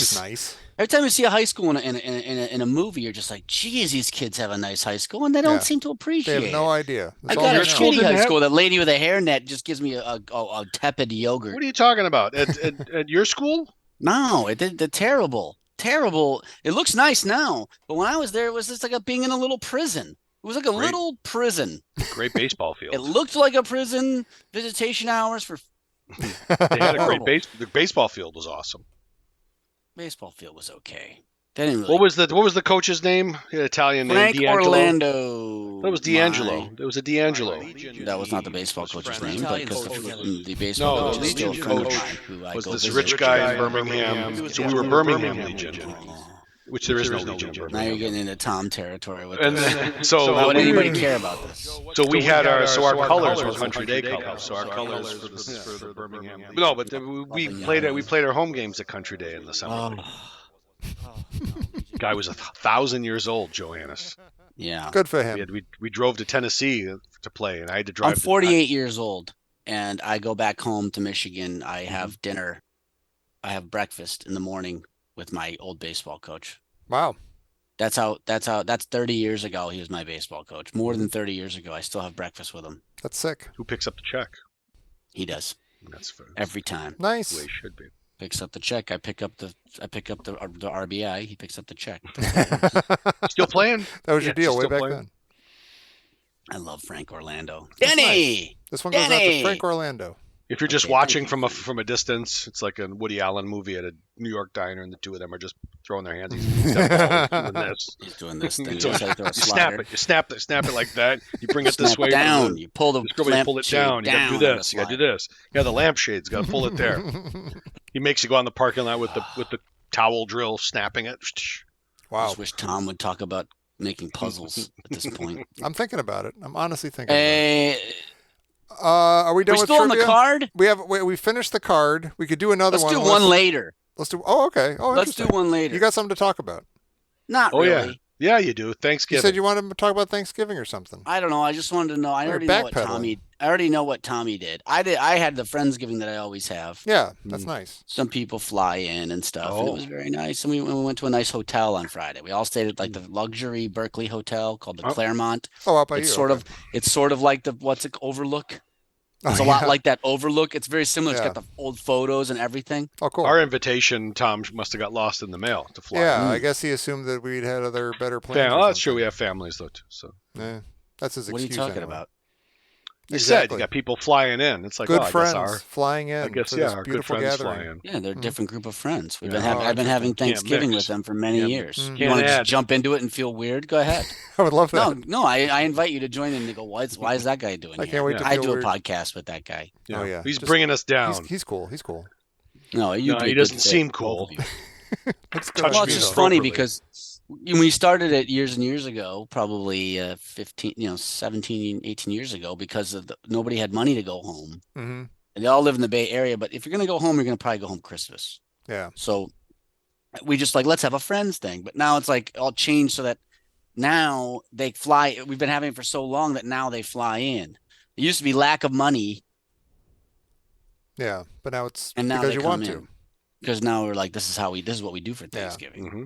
sucks. nice. Every time you see a high school in a movie, you're just like, geez, these kids have a nice high school, and they don't Yeah. seem to They appreciate have no it. idea. I That's all got they a know. school shitty didn't high have- school. That lady with a hairnet just gives me a tepid yogurt. What are you talking about? At your school? No, it did the terrible. It looks nice now, but when I was there, it was just like being in a little prison. It was like a Great. little prison. Great baseball field. It looked like a prison. Visitation hours for They had a horrible. great the baseball field was awesome. baseball field was okay. They didn't really. What was the coach's name? The Italian Frank name? D'Angelo. Orlando? That was D'Angelo. It was a D'Angelo. That was not the baseball coach's name, but because the No, baseball coach the is still a Legion friend of coach mine who I Was go this visit. rich guy in Birmingham? So we were Birmingham Legion, Oh, which there is no Legion. in now you're Birmingham. getting into Tom territory with And this. then, Why would we- anybody care about this? So we had our colors were Country Day colors. So our colors for the Birmingham. No, but we played our home games at Country Day in the summer. Guy was 1,000 years old, Johannes. Yeah. Good for him. We drove to Tennessee to play, and I had to drive. I'm 48 years old, and I go back home to Michigan. I have dinner. I have breakfast in the morning with my old baseball coach. Wow. That's 30 years ago. He was my baseball coach. More than 30 years ago. I still have breakfast with him. That's sick. Who picks up the check? He does That's fair. every time. the way Nice. it should be. Picks up the check. I pick up the RBI. He picks up the check. Still playing? That was your Yeah, deal way still back playing. then. I love Frank Orlando. That's Denny. This one goes out to Danny! Frank Orlando. If you're just Okay, watching thank you. from a distance, it's like a Woody Allen movie at a New York diner, and the two of them are just throwing their hands. He's doing this. He's doing this thing. So That's how you throw a you snap slider. it. You snap it like that. You bring it this Snap way. down. You pull the This girl, you pull it lampshade down. You got to do down on the this. You got to do slider. this. Yeah, the lampshade's got to pull it there. He makes you go out in the parking lot with the towel drill, snapping it. I Wow. just wish Tom would talk about making puzzles at this point. I'm thinking about it. I'm honestly thinking about it. Hey, Are we done we're with still on the trivia? card. We finished the card. We could do another Let's one. do one later. Let's do. Oh, okay. Oh, Let's do interesting. one later. You got something to talk about. Not Oh, yeah. really. Yeah, you do. You Thanksgiving. said you wanted to talk about Thanksgiving or something. I don't know. I just wanted to know. I You're already know what backpedaling. Tommy. I already know what Tommy did. I had the Friendsgiving that I always have. Yeah, that's nice. Some people fly in and stuff, and it Oh. was very nice. And we went to a nice hotel on Friday. We all stayed at like the luxury Berkeley hotel called the Oh. Claremont. Oh, out by It's you. sort okay. of like the what's it Overlook. It's Oh, a lot yeah. like that Overlook. It's very similar. Yeah. It's got the old photos and everything. Oh, cool. Our invitation, Tom, must have got lost in the mail to fly. Yeah, Mm. I guess he assumed that we'd had other better plans. Yeah, or well, that's true. something. We have families though too. So Yeah, that's his What are you excuse. talking anyway. about? you said Exactly. you got people flying in. It's like Good oh, I friends guess our flying in I guess for yeah, this our good beautiful friends gathering. fly in. Yeah, they're a different group of friends. Yeah. I've been having Can't Thanksgiving mix. with them for many Can't- years. Mm. You want to Can't just add. jump into it and feel weird? Go ahead. I would love that. No, I invite you to join in and go, why is that guy doing I here? can't wait to I feel do weird. a podcast with that guy. Yeah. Oh, yeah. He's Just- bringing us down. He's cool. He's cool. No, No, he doesn't seem cool. It's good. Touch Well, on it's you, just though. funny appropriately. because when we started it years and years ago, probably 15, 17, 18 years ago, because of nobody had money to go home. Mhm. And they all live in the Bay Area, but if you're going to go home, you're going to probably go home Christmas. Yeah. So we just like, let's have a friends thing. But now it's like all changed so that now they fly. We've been having it for so long that now they fly in. It used to be lack of money, Yeah, but now it's and now because they you come want in. to. Because now we're like, this is what we do for Yeah. Thanksgiving. hmm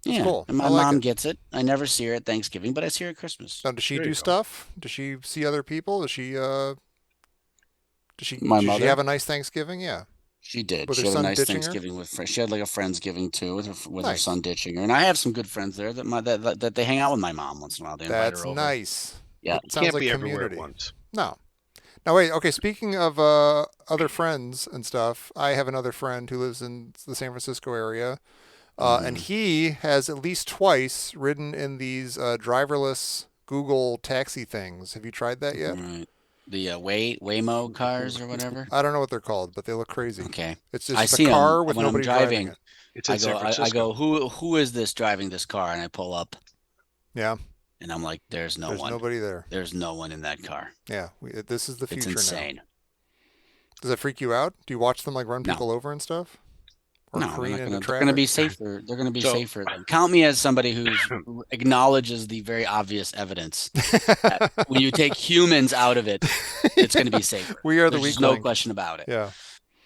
Yeah, cool. and my I like mom it. gets it. I never see her at Thanksgiving, but I see her at Christmas. Now, does she There do you go. stuff? Does she see other people? Does she? Does she? My Did she mother? have a nice Thanksgiving? Yeah. She did. Was She her had a son nice ditching her? Thanksgiving with friends. She had like a friendsgiving too with her Nice. son ditching her. And I have some good friends there that they hang out with my mom once in a while. They invite That's her over. nice. Yeah. It You sounds can't like be everywhere community. at once. No. Now wait. Okay. Speaking of other friends and stuff, I have another friend who lives in the San Francisco area, and he has at least twice ridden in these driverless Google taxi things. Have you tried that yet? Right. The Waymo cars or whatever. I don't know what they're called, but they look crazy. Okay. It's just I a see 'em car with when I'm nobody driving driving. it. It's in San I Francisco. go, who is this driving this car? And I pull up Yeah. and I'm like, there's no There's one. nobody there. There's no one in that car. Yeah. This is the It's future now. insane. Does that freak you out? Do you watch them like run No. people over and stuff? Or No, careen into they're traffic? going to be safer. They're going to be So- safer. Count me as somebody who acknowledges the very obvious evidence. When you take humans out of it, it's going to be safer. We are the There's weak just no link. question about it. Yeah.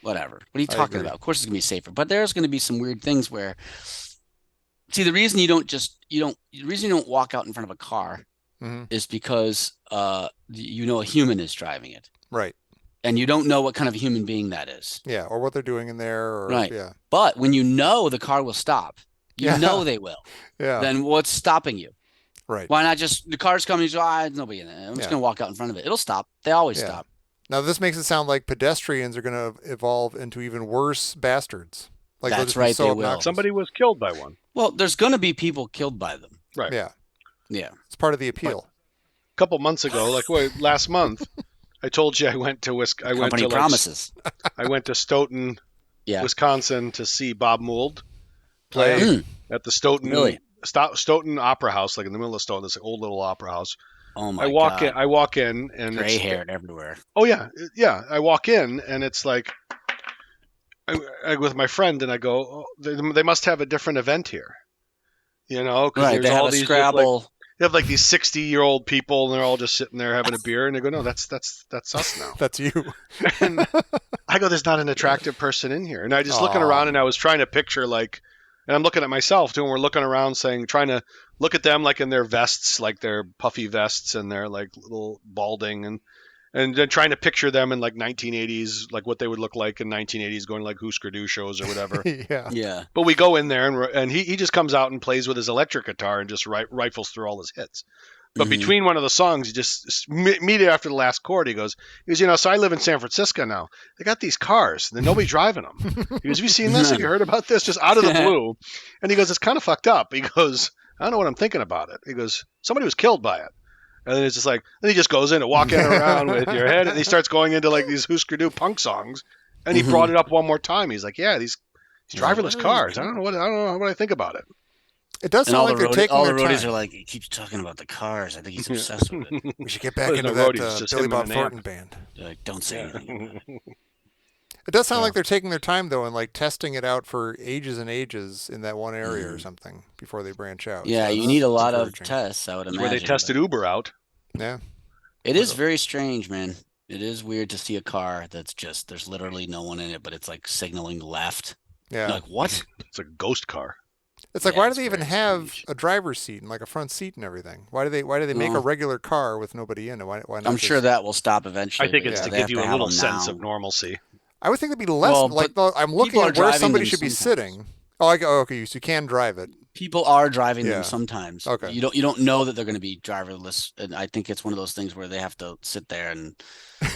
Whatever. What are you I talking agree. about? Of course it's going to be safer. But there's going to be some weird things where see the reason you don't walk out in front of a car hmm is because a human is driving it. Right. And you don't know what kind of human being that is. Yeah. Or what they're doing in there. Or, Right. Yeah. But when you know the car will stop, you Yeah. know they will. Yeah. Then what's stopping you? Right. Why not just the car's coming? You go, there's nobody in it. I'm just Yeah. going to walk out in front of it. It'll stop. They always Yeah. stop. Now this makes it sound like pedestrians are going to evolve into even worse bastards. Like they'll That's just be right, so they will. obnoxious. Somebody was killed by one. Well, there's going to be people killed by them. Right. Yeah. Yeah. It's part of the appeal. A couple months ago, last month, I told you I went to Company promises. I went to Stoughton, Yeah. Wisconsin to see Bob Mould play Mm. at the Stoughton Really? Stoughton Opera House, like in the middle of Stoughton. This old little opera house. Oh my I walk God. in. I walk in, and Gray it's, haired everywhere. oh yeah. I walk in, and it's like I with my friend, and I go, oh, they must have a different event here, because Right. there's They have all a these just, Scrabble. they have like these 60-year-old people, and they're all just sitting there having a beer, and they go, no, that's us now. That's you. And I go, there's not an attractive person in here. And I just looking Aw. around, and I was trying to picture and I'm looking at myself too, and we're looking around trying to look at them like in their vests, like their puffy vests and their like little balding, and then trying to picture them in like 1980s, like what they would look like in 1980s, going to like Husker Du shows or whatever. Yeah. Yeah. But we go in there, and he just comes out and plays with his electric guitar and just rifles through all his hits. But Mhm. between one of the songs, he just immediately after the last chord, he goes, so I live in San Francisco now. They got these cars, and nobody's driving them. He goes, have you seen this? Have you heard about this? Just out of the blue. And he goes, it's kind of fucked up. He goes, I don't know what I'm thinking about it. He goes, somebody was killed by it. And then it's just like, then he just goes into walking around with your head, and he starts going into like these Husker Du punk songs. And he brought it up one more time. He's like, yeah, these driverless cars. I don't know what I think about it. It does And sound like they're taking all their the roadies time. are like, he keeps talking about the cars. I think he's obsessed with it. We should get back There's into no that roadies, just Billy him Bob and an Thornton amp. band. They're like, don't say anything. It does sound like they're taking their time though, and like testing it out for ages and ages in that one area or something before they branch out. Yeah, So you that's need a lot of encouraging. tests, I would That's imagine. where they tested Uber out. Yeah. It is very strange, man. It is weird to see a car that's just, there's literally no one in it, but it's like signaling left. Yeah. You're like, what? It's a ghost car. It's like, Yeah, why do it's they even very have strange. a driver's seat and like a front seat and everything? Why do they make a Well, regular car with nobody in it? Why not I'm sure just- that will stop eventually. I think but it's yeah, to they give have you to a have little them sense now. of normalcy. I would think there'd be less. Well, like but I'm looking people are at where driving somebody them should be sometimes. sitting. Okay, so you can drive it. People are driving Yeah. them sometimes. Okay. You don't know that they're going to be driverless, and I think it's one of those things where they have to sit there and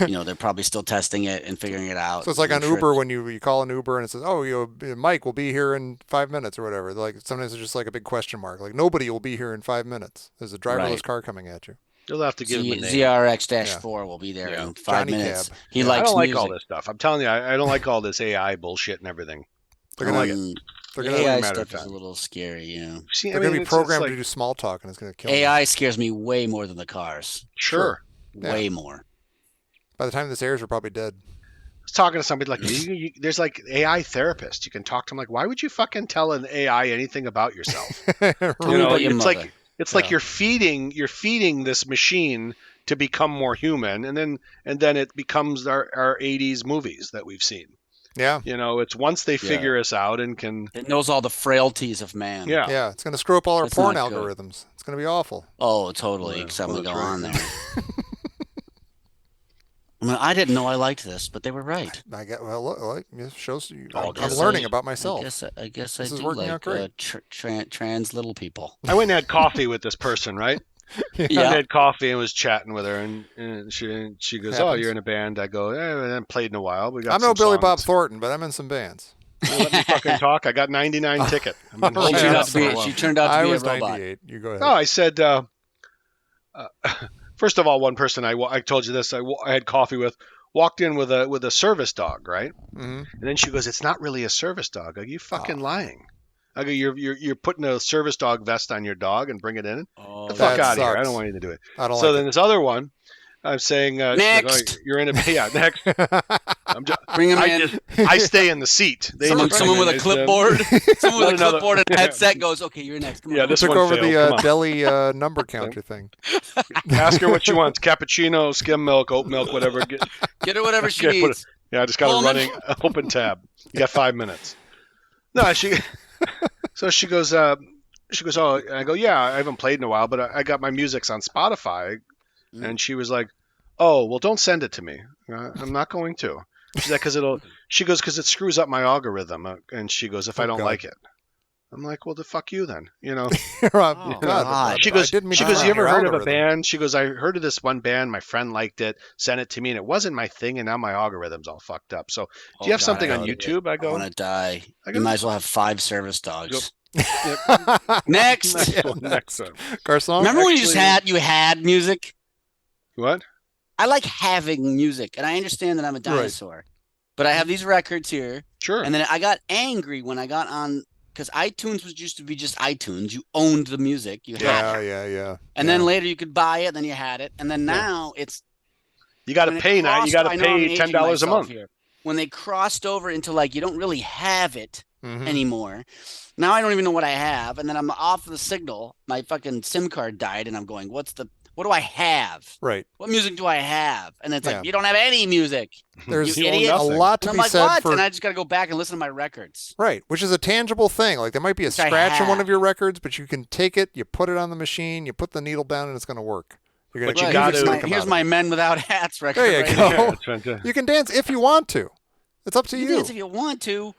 they're probably still testing it and figuring it out. So it's like I'm on sure Uber when you call an Uber and it says, "Oh, Mike will be here in 5 minutes" or whatever. Like sometimes it's just like a big question mark. Like nobody will be here in 5 minutes. There's a driverless Right. car coming at you. You'll have to give him a name. ZRX-4 will be there Yeah. in 5 Johnny minutes. Cab. He Yeah. I likes don't like music. all this stuff. I'm telling you, I don't like all this AI bullshit and everything. They're I gonna like it. they're The gonna AI matter of stuff is a time. little scary, yeah. See, they're gonna be it's programmed like, to do small talk and it's gonna kill them. AI scares me way more than the cars. sure. Yeah. Way more. By the time this airs, we're probably dead. I was talking to somebody like there's like AI therapists. You can talk to them like, why would you fucking tell an AI anything about yourself? Tell me about your it's mother. like Yeah. you're feeding this machine to become more human, and then it becomes our 80s movies that we've seen. Yeah. It's once they figure us out and can. It knows all the frailties of man. Yeah. Yeah, it's gonna screw up all our It's porn not good. algorithms. It's gonna be awful. Oh, totally. Yeah, Except well, we go that's right. on there. I mean, I didn't know I liked this, but they were right. I get look, it shows you. Oh, I'm guess learning I- about myself. I guess This I is do working like out great. trans little people. I went and had coffee with this person, right? I Yeah. had coffee and was chatting with her, and she goes, "Oh, Happens. you're in a band." I go, "I haven't played in a while. We got I'm no some Billy Bob songs." Thornton, but I'm in some bands. You let me fucking talk. I got 99 ticket. I've been All holding right. it She turned up out to for a be. while. She turned out to I be a was robot. 98. You go ahead. No, I said, first of all, one person I told you this. I had coffee with walked in with a service dog, right? hmm And then she goes, "It's not really a service dog. Are you fucking lying?" I go, "You're putting a service dog vest on your dog and bring it in? Oh, The fuck That out of here! I sucks. don't want you to do it." I don't So like then this other one, I'm saying, she's like, Next. "Oh, you're in a yeah next." it. I'm just, bring him I in. just I stay in the seat. They Someone just bring with him a in. It's, clipboard. Someone with a another- clipboard and a yeah. headset goes, "Okay, you're next." Come Yeah, on. this Took one over failed. the Come on. deli number counter thing. Ask her what she wants: cappuccino, skim milk, oat milk, whatever. Get her whatever she Okay, put needs. Yeah, I just got a Pullman. running open tab. You got 5 minutes. No, so she goes, oh, and I go, yeah, I haven't played in a while, but I got my music's on Spotify. Mm. And she was like, oh, well, don't send it to me. I'm not going to. She's like, because it screws up my algorithm. And she goes, if I don't God. like it. I'm like, well, the fuck you then, Rob, Oh, God, God. She goes, I didn't mean she to goes, you ruin ever your heard of a algorithm." band? She goes, I heard of this one band. My friend liked it, sent it to me, and it wasn't my thing, and now my algorithm's all fucked up. So do you have something on YouTube? I I go, want to die. I You go, might as well have 5 service dogs. Yep. Next. Next Yeah, one, next one. Garcon? Remember when you Actually- had music? What? I like having music, and I understand that I'm a dinosaur, but I have these records here, Sure. and then I got angry when I got on because iTunes used to be just iTunes. You owned the music, you had it, Yeah. and then later you could buy it, then you had it, and then Yeah. now it's you got to when it pay now. You crossed- got to I know I'm pay aging $10 a myself month. here. When they crossed over into like you don't really have it Mhm. anymore. Now I don't even know what I have, and then I'm off the signal. My fucking SIM card died, and I'm going, what do I have? Right. What music do I have? And it's Yeah. like, you don't have any music. There's You own idiot. a nothing. lot to And I'm be like, said what? for And I just got to go back and listen to my records. right, which is a tangible thing. Like there might be a Which I scratch in one have. of your records, but you can take it, you put it on the machine, you put the needle down, and it's going to work. You're gonna But you music's gotta- gonna Here's come my, out here's of my it. Men Without Hats record. There you right go. here. Yeah, that's fantastic. You can dance if you want to. It's up to You you. dance if you want to,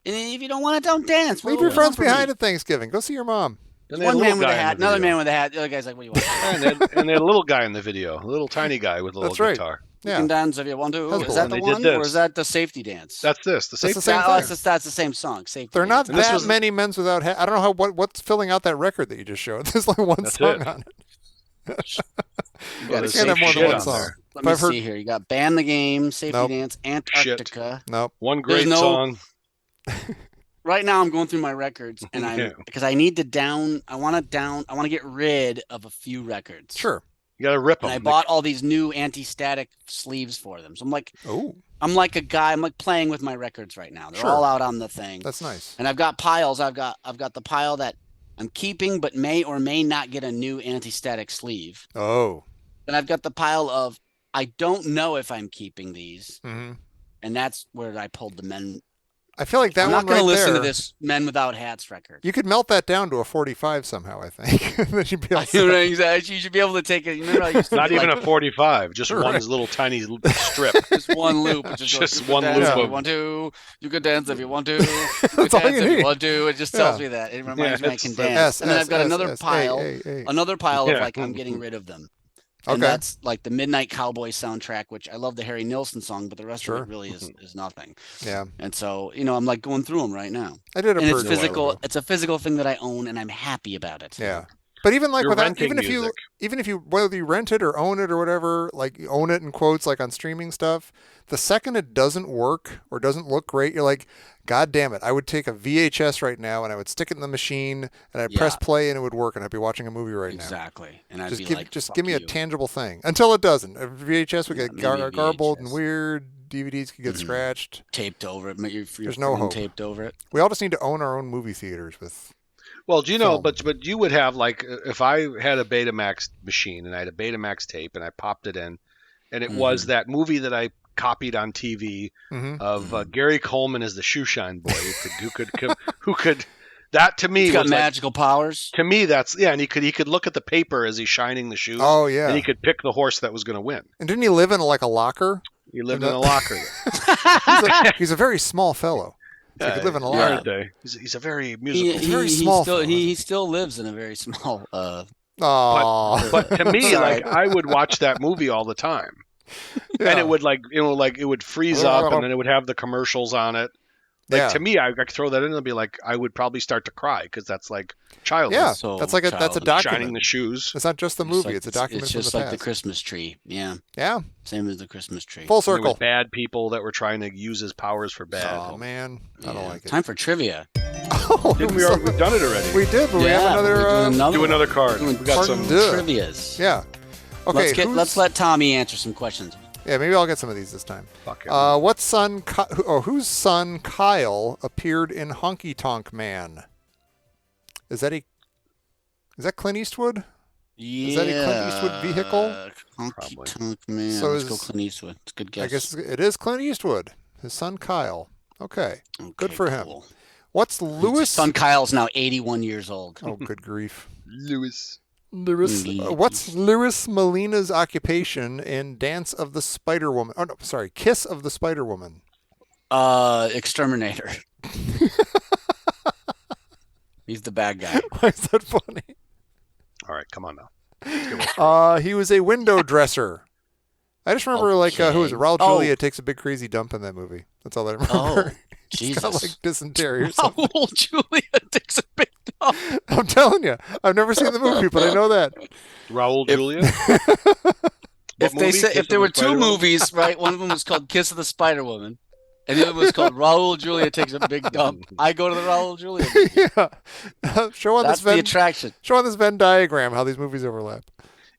and if you don't want to, don't dance. Leave What your do you friends want from behind me? at Thanksgiving. Go see your mom. Then they had a One man little with a guy in hat, the another video. man with a hat. The other guy's like, "What do you want?" And they had a little guy in the video, a little tiny guy with a little That's right. guitar. You Yeah. can dance if you want to. That's Is cool. that And the they did one, or this. is that the safety dance? That's the That's same the same Oh, thing. that's the same song. Safety. There are not dance. And this that was- many men's without hats. I don't know what's filling out that record that you just showed. There's like one That's song it. on it. You Well, got there's Can't have safe more shit than one on song. there. Let If me I've heard- see here. You got Ban the Game, Safety Nope. Dance, Antarctica. Nope. One There's great no- song. Right now, I'm going through my records, and Yeah. because I need to I want to get rid of a few records. Sure. You got to rip them. And I bought all these new anti-static sleeves for them. So Oh, I'm like a guy. I'm like playing with my records right now. They're Sure. all out on the thing. that's nice. And I've got piles. I've got the pile that I'm keeping, but may or may not get a new anti-static sleeve. Oh. Then I've got the pile of I don't know if I'm keeping these, hmm and that's where I pulled the men. I feel like that I'm one not going right to listen there. to this Men Without Hats record. You could melt that down to a 45 somehow. I think. Then you'd be all You know, set. exactly. You should be able to take it. You remember I used to Not do, even like, a 45, just Right. one little tiny strip. just one loop. It just goes, Just you can one dance loop if you of- want to. You can dance if you want to. You can That's all dance you if need. you want to. It just tells Yeah. me that. It reminds me I it's can the- dance. And then I've got another pile. A. Another pile Yeah. of like I'm getting rid of them. And Okay. that's like the Midnight Cowboy soundtrack, which I love the Harry Nilsson song, but the rest Sure. of it really is nothing. Yeah. And so, I'm like going through them right now. I did a And it's purge a while physical. ago. It's a physical thing that I own, and I'm happy about it. Yeah. But even like You're without, renting music. even if you, whether you rent it or own it or whatever, like you own it in quotes, like on streaming stuff, the second it doesn't work or doesn't look great, you're like, God damn it. I would take a VHS right now and I would stick it in the machine and I'd press Yeah. play and it would work and I'd be watching a movie right now. Exactly. And I'd Just be give, like, just "Fuck give me a you." tangible thing until it doesn't. A VHS would Yeah, get maybe garbled and VHS. weird. DVDs could get Mhm. scratched. taped over it. Your There's no phone hope. taped over it. We all just need to own our own movie theaters with. Well, do you know? Film. But you would have like if I had a Betamax machine and I had a Betamax tape and I popped it in, and it was that movie that I copied on TV Mhm. of Gary Coleman as the shoeshine boy who could that to me He's got was like, magical powers. to me that's and he could look at the paper as he's shining the shoes Oh yeah. and he could pick the horse that was going to win. And didn't he live in like a locker? He lived And in a the- locker. He's a very small fellow. So he could live in a Yeah, locker. day. He's a very musical. He's very small Still, fella. he still lives in a very small. Aww. But to me, Sorry. like I would watch that movie all the time. Yeah. And it would it would freeze up and then it would have the commercials on it. Like Yeah. to me, I could throw that in and be like, I would probably start to cry because that's like childhood. Yeah, So that's like that's a childhood. document. Shining the shoes. It's not just the movie; it's a document It's from just the like past. the Christmas tree. Yeah, Yeah, same as the Christmas tree. full And there was circle. bad people that were trying to use his powers for bad. Oh man, I don't Yeah. like it. Time for trivia. Oh, Didn't we already, we've done it already. we did, but we have Yeah, another. we're doing Do one. another card. Doing We got part some. two. Duh. Trivias. Yeah. Okay. Let's let Tommy answer some questions. Yeah, maybe I'll get some of these this time. Fuck it. Whose son Kyle appeared in Honky Tonk Man? Is that Clint Eastwood? Yeah. Is that a Clint Eastwood vehicle? Honky Probably. Tonk Man. So Let's go is- Clint Eastwood. It's a good guess. I guess it is Clint Eastwood. His son Kyle. Okay. good Okay, for him. cool. What's His Lewis? son Kyle's now 81 years old. Oh, good grief. Lewis. Lewis. Indeed. What's Lewis Molina's occupation in Dance of the Spider Woman? Oh no, sorry, Kiss of the Spider Woman. Exterminator. He's the bad guy. Why is that funny? All right, come on now. He was a window dresser. I just remember who was it? Okay. Raul Oh. Julia takes a big crazy dump in that movie. That's all I remember. Oh, He's Jesus. got like dysentery or something. Raul Julia takes a big dump. I'm telling you, I've never seen the movie, but I know that. Raul If- Julia. If What they movie? said Kiss if there of were the two Spider Woman? movies, right? One of them was called Kiss of the Spider Woman, and the other was called Raul Julia Takes a Big Dump. I go to the Raul Julia movie. Yeah. Show on That's this the Venn. attraction. Show on this Venn diagram how these movies overlap.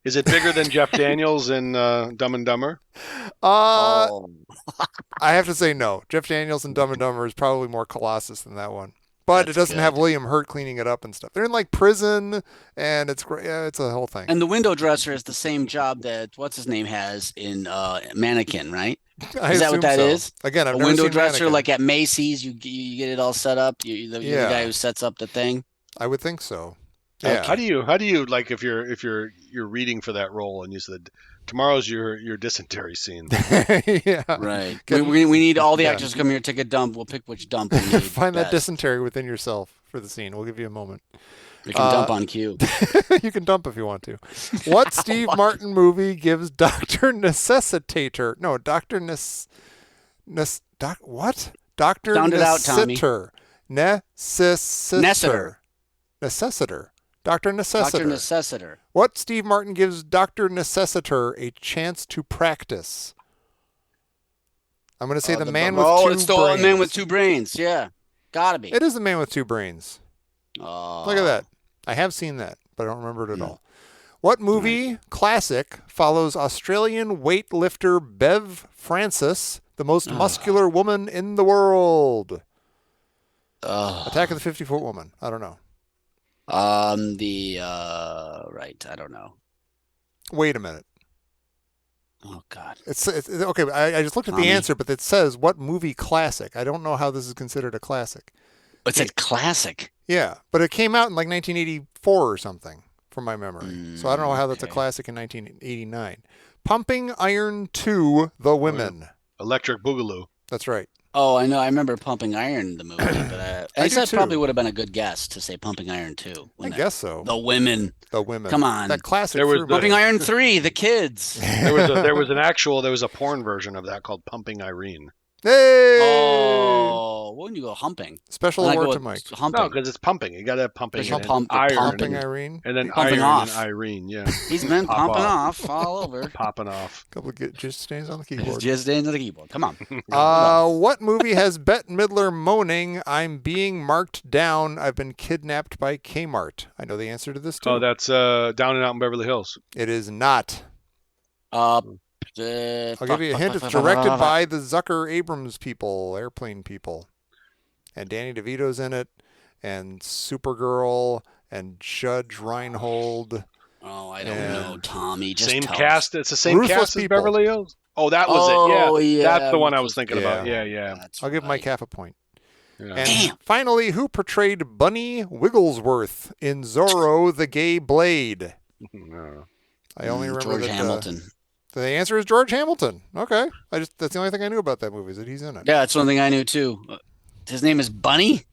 Is it bigger than Jeff Daniels in Dumb and Dumber? Oh. I have to say no. Jeff Daniels and Dumb and Dumber is probably more Colossus than that one. But That's it doesn't have good. William Hurt cleaning it up and stuff. They're in like prison, and it's great. Yeah, it's a whole thing. And the window dresser is the same job that what's his name has in Mannequin, right? I Is that assume what that so. is? Again, I've A never window seen dresser, Mannequin. like at Macy's, you get it all set up. You're the Yeah. guy who sets up the thing. I would think so. Yeah. How do you like if you're reading for that role and you said tomorrow's your dysentery scene? Yeah. Right. Get- We need all the yeah. actors to come here, take a dump. We'll pick which dump we need. Find that best. dysentery within yourself for the scene. We'll give you a moment. We can dump on cue. You can dump if you want to. What Steve Martin movie gives Dr. Necessitator? No, Dr. what? Dr. Sound it out, Tommy. Necessitator. Necessitator. Dr. Dr. Necessitator. Necessitator. What Steve Martin gives Dr. Necessitator a chance to practice? I'm going to say the man with two it's the brains. man with two brains. Yeah. Gotta be. It is the man with two brains. Oh. Look at that. I have seen that, but I don't remember it at all. What movie classic follows Australian weightlifter Bev Francis, the most muscular woman in the world? Attack of the 50-Foot Woman. I don't know. Right. I don't know. Wait a minute. Oh God. It's okay. I just looked at the Tommy. answer, but it says what movie classic. I don't know how this is considered a classic. It's a classic. Yeah, but it came out in like 1984 or something, from my memory. So I don't know how that's a okay. classic in 1989. Pumping Iron 2: The Women. Electric Boogaloo. That's right. Oh, I know. I remember Pumping Iron, the movie, but I I do guess too. probably would have been a good guess to say Pumping Iron 2. I wouldn't it? guess so. The women. The Women. Come on. That classic. There was threw me. Pumping Iron 3, the kids. There was a porn version of that called Pumping Irene. Hey! Oh, when you go humping? Special When I award go to with Mike. Humping. No, because it's pumping. You got to have pumping. There's and no pump- iron, Pumping and, Irene. and then Pumping iron off. and Irene. Yeah, He's been Pop pumping off. off all over. popping off. Couple of just stains on the He's keyboard. just into the keyboard. Come on. What movie has Bette Midler moaning, "I'm being marked down. I've been kidnapped by Kmart"? I know the answer to this too. Oh, that's Down and Out in Beverly Hills. It is not. I'll I'll give you a hint. It's directed by the Zucker Abrams people, Airplane people. And Danny DeVito's in it, and Supergirl, and Judge Reinhold. Oh, I don't And know, Tommy. Just Same tell us. cast. It's the same Ruthless cast as People. Beverly Hills. Oh, that was Oh, it. Yeah, yeah, that's the one I Ruthless was thinking People. about. Yeah. That's I'll give right. Mike half a point. Yeah. And Damn. finally, who portrayed Bunny Wigglesworth in Zorro the Gay Blade? No. I only remember George that Hamilton. the answer is George Hamilton. Okay. That's the only thing I knew about that movie, is that he's in it. Yeah, that's one thing I knew too. His name is Bunny.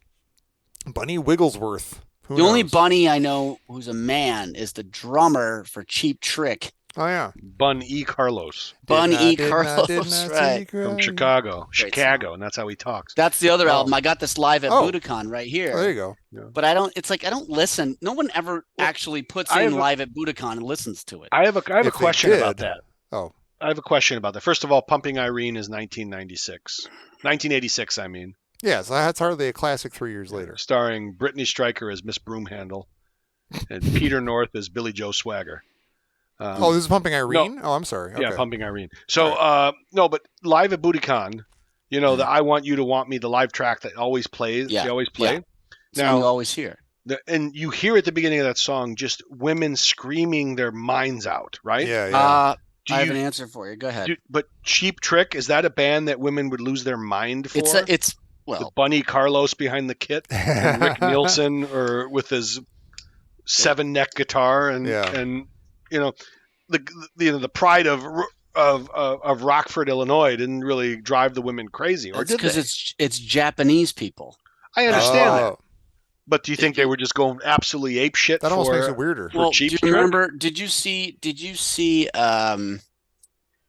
Bunny Wigglesworth. Who The only knows? Bunny I know who's a man is the drummer for Cheap Trick. Oh, yeah. Bun E. Carlos Bun Did E. not Carlos, right? from Chicago. Great Chicago, and that's how he talks. That's the other Oh. album. I got this live at Oh. Budokan right here. Oh, there you go. But I don't. It's like I don't listen. No one ever actually puts I in have a- live at Budokan and listens to it. I have a If they question about did- that. Oh. I have a question about that. First of all, Pumping Irene is 1986, I mean, Yeah, so that's hardly a classic 3 years later. starring Brittany Stryker as Miss Broomhandle and Peter North as Billy Joe Swagger. Oh, this is Pumping Irene? Oh, I'm sorry. Okay. Yeah, Pumping Irene. So, no, but live at Budokan, you know, the I Want You to Want Me, the live track that always plays, Yeah, they always play. yeah. Now you Now, always hear. and you hear at the beginning of that song just women screaming their minds out, right? Yeah, yeah. Do I have you- an answer for you. Go ahead. But Cheap Trick, is that a band that women would lose their mind for? It's the well, Bunny Carlos behind the kit, and Rick Nielsen, or with his 7-neck guitar, and Yeah. and you know the pride of Rockford, Illinois, didn't really drive the women crazy, or it's did because they? it's Japanese people. I understand that, Oh, but do you think they were just going absolutely ape shit that almost for? makes it weirder. For Well, Cheap do you Trick? remember? Did you see?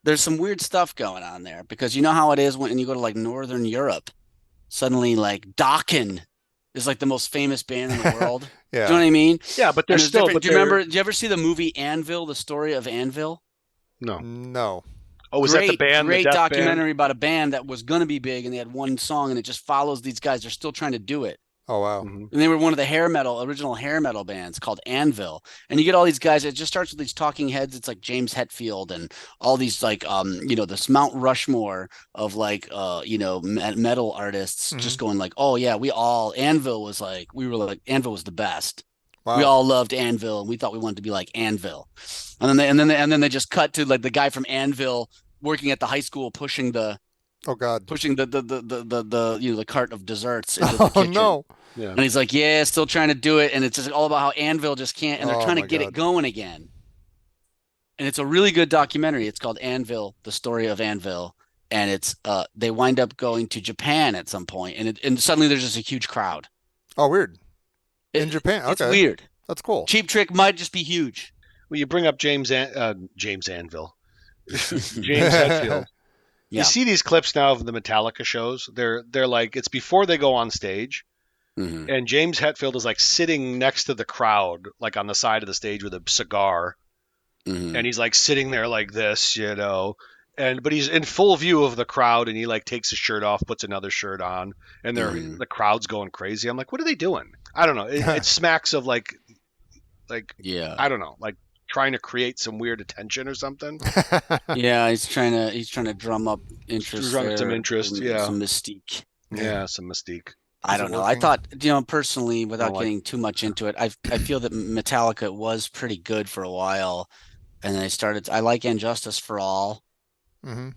There's some weird stuff going on there because you know how it is when you go to like Northern Europe. Suddenly, like Dokken is like the most famous band in the world. Yeah. Do you know what I mean? Yeah, but And there's there's still. different- But do you remember? Did you ever see the movie Anvil? The story of Anvil. No. No. Oh, was that the band? Great the death documentary about a band that was going to be big, and they had one song, and it just follows these guys. They're still trying to do it. Oh, wow. Band? And they were one of the original hair metal bands called Anvil. And you get all these guys. It just starts with these talking heads. It's like James Hetfield and all these like this Mount Rushmore of like metal artists just going like, oh yeah, Anvil was the best. Wow. We all loved Anvil, and we thought we wanted to be like Anvil. And then they just cut to like the guy from Anvil working at the high school pushing the Oh God. pushing the cart of desserts into the Oh kitchen. no. Yeah. And he's like, yeah, still trying to do it. And it's just all about how Anvil just can't, and they're Oh, trying to my get God. it going again. And it's a really good documentary. It's called Anvil, the story of Anvil. And it's they wind up going to Japan at some point, and suddenly there's just a huge crowd. Oh, weird. In Japan. It's Okay. weird. That's cool. Cheap Trick might just be huge. Well, you bring up James Anvil, James Hetfield. Yeah. You see these clips now of the Metallica shows. They're like it's before they go on stage, Mhm. and James Hetfield is like sitting next to the crowd, like on the side of the stage with a cigar, Mhm. and he's like sitting there like this, but he's in full view of the crowd, and he like takes his shirt off, puts another shirt on, and the crowd's going crazy. I'm like, what are they doing? I don't know. It smacks of like Yeah. I don't know, like trying to create some weird attention or something. Yeah, he's trying to drum up interest. Drum up there, some interest, and yeah. some mystique. Yeah, some mystique. I Is it don't know. I working? thought, personally, without like- getting too much into it, I feel that Metallica was pretty good for a while, and then I like Injustice for All, Hmm.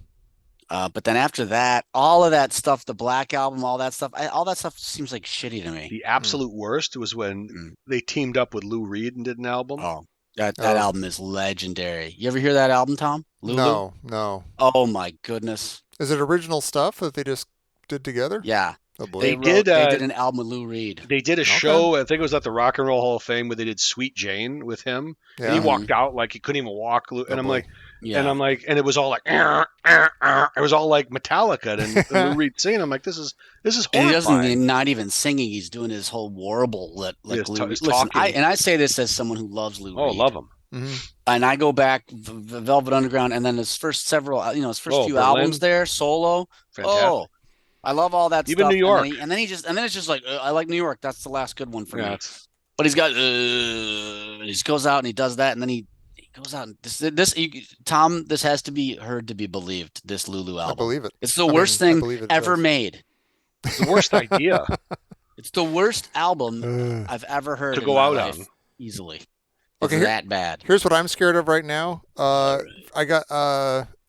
but then after that, all of that stuff, the Black Album, all that stuff seems like shitty to me. The absolute worst was when Mm. they teamed up with Lou Reed and did an album. Oh, that Oh. album is legendary. You ever hear that album, Tom? Lulu? No. Oh my goodness. Is it original stuff that they just did together? Yeah. Oh boy. They They did, did an album with Lou Reed. They did a show, I think it was at the Rock and Roll Hall of Fame, where they did Sweet Jane with him. Yeah. And he walked out like he couldn't even walk. And Oh, I'm boy. like, Yeah. and it was all like, it was all like Metallica and Lou Reed singing. I'm like, this is And he horrifying. doesn't not even singing; he's doing his whole warble. Like Yes, Lou Reed. he's Listen, talking. I say this as someone who loves Lou Oh, Reed. love him. Hmm. And I go back the Velvet Underground, and then his first few Berlin. albums there, solo. Fantastic. Oh, I love all that Even stuff. New York. and then it's just like I like New York. That's the last good one for Yeah, me. it's- But he's got he just goes out and he does that, and then he goes out and Tom, this has to be heard to be believed. This Lulu I album, believe it. it's the I worst mean, I thing believe it ever does. made. it's the worst idea It's the worst album Ugh. I've ever heard to in go my out life, on. easily. It's Okay, here- that bad. Here's what I'm scared of right now. I got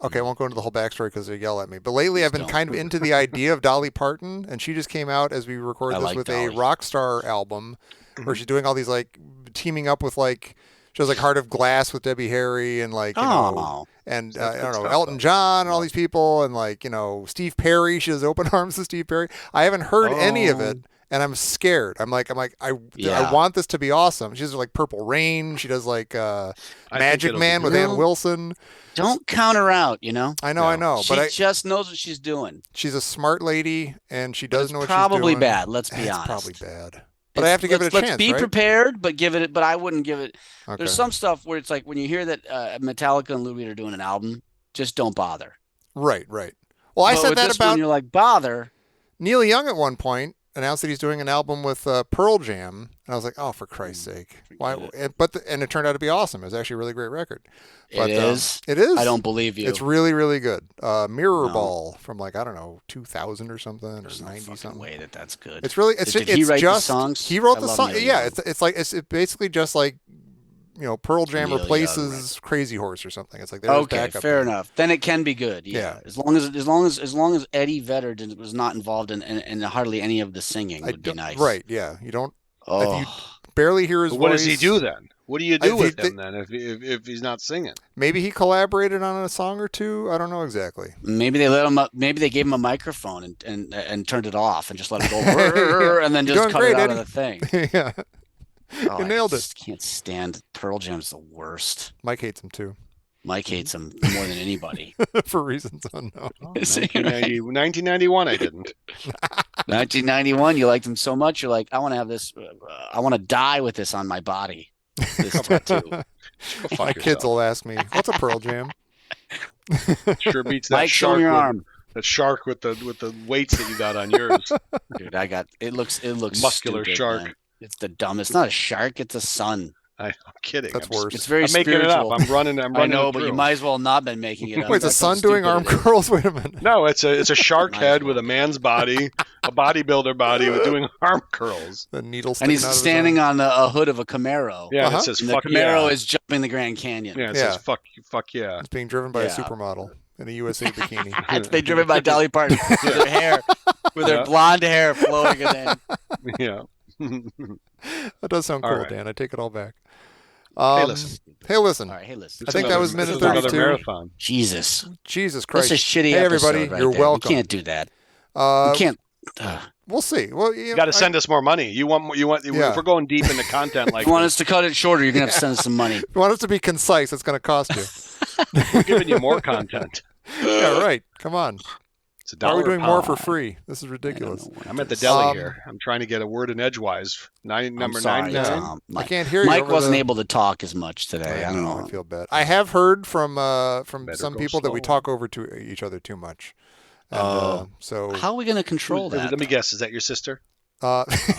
okay, I won't go into the whole backstory because they yell at me. But lately, I've been Don't. kind of into the idea of Dolly Parton, and she just came out as we record I this like with Dolly. a Rockstar album, where she's doing all these like teaming up with like she has like Heart of Glass with Debbie Harry and like Oh, and That's I good don't know stuff, Elton though. John and all these people and like Steve Perry. She has open arms to Steve Perry. I haven't heard any of it. And I'm scared. I'm like, I Yeah. want this to be awesome. She does like Purple Rain. She does like think Magic it'll Man be with good. Ann Wilson. don't count her out. I know, She but just knows what she's doing. she's a smart lady and she does It's know what probably she's doing. bad. Let's be It's honest. probably bad. But I have to give it a let's chance, be right? prepared, but give it. But I wouldn't give it. Okay. There's some stuff where it's like when you hear that Metallica and Lou Reed are doing an album, just don't bother. Right. Well, I But said with that this one, about you're like bother. Neil Young at one point. Announced that he's doing an album with Pearl Jam, and I was like, "Oh, for Christ's sake!" Why? And it turned out to be awesome. It was actually a really great record. But, It is. It is. I don't believe you. It's really, really good. Mirror No. Ball from like I don't know 2000 or something or There's no 90 fucking something. way that's good. It's really it's Did just he it's write the just songs? he wrote I the love song. Neil Yeah, Young. it's basically just like Pearl Jam Neil Young, replaces Crazy Horse or something. It's like there's Okay, backup fair band. enough. Then it can be good. Yeah. Yeah. As long as Eddie Vedder was not involved in hardly any of the singing would be don't- nice. Right? Yeah, you don't Oh, barely hear his But what voice. does he do then? What do you do I with think him then if he's not singing? Maybe he collaborated on a song or two. I don't know exactly. maybe they let him up. Maybe they gave him a microphone and turned it off and just let him go "Rrrr," and then You're just doing cut great, it out Eddie. of the thing. Yeah, Oh, you I nailed it. just can't stand Pearl Jam's the worst. Mike hates him too, Mike hates him more than anybody. for reasons unknown. 1991, I didn't. 1991, you liked him so much. You're like, I want to have this. I want to die with this on my body. This tattoo. Go fuck My yourself. kids will ask me, "What's a Pearl Jam?" Sure beats that Mike, show shark me your with, arm, that shark with the weights that you got on yours. dude. It looks Muscular stupid, shark. man. It's the dumbest. It's not a shark. It's a sun. I'm kidding. That's I'm worse. It's very I'm making spiritual. it up. I'm running. I know, it but you through. might as well not been making it up. Wait, it's a That's how son doing stupid arm it is. curls. Wait a minute. No, it's a shark Might as head well. with a man's body, a bodybuilder body with doing arm curls. The needle And sticking he's out of his standing arm. on a hood of a Camaro. Yeah, Uh-huh. it says And the fuck Camaro yeah. is jumping the Grand Canyon. Yeah, it Yeah. says fuck yeah. It's being driven by a Yeah. supermodel. in a USA bikini. It's been driven by Dolly Parton with her hair, with her blonde hair flowing in. Yeah. That does sound All cool, right. Dan. I take it all back. Hey, listen. Hey, listen. All right, hey, listen. I think that was minute another 32. marathon. Jesus. Jesus Christ. That's a shitty Hey, everybody. episode right You're there. welcome. You can't do that. Uh, You can't. We'll see. Well, You got to send us more money. You want? Yeah. If we're going deep into content like If you want this, us to cut it shorter, you're going to have to send us some money. If you want us to be concise, it's going to cost you. we're giving you more content. Yeah, right. Come on. It's Why are we $1 doing a more pound. for free? This is ridiculous. I'm at the deli Um, here. I'm trying to get a word in edgewise. Number I'm sorry, 99. Tom. I can't hear you. Mike over wasn't the... able to talk as much today. I don't know. I feel bad. I have heard from Better some go people that we slow. talk over to each other too much. And, so How are we going to control that? Let me guess. Is that your sister?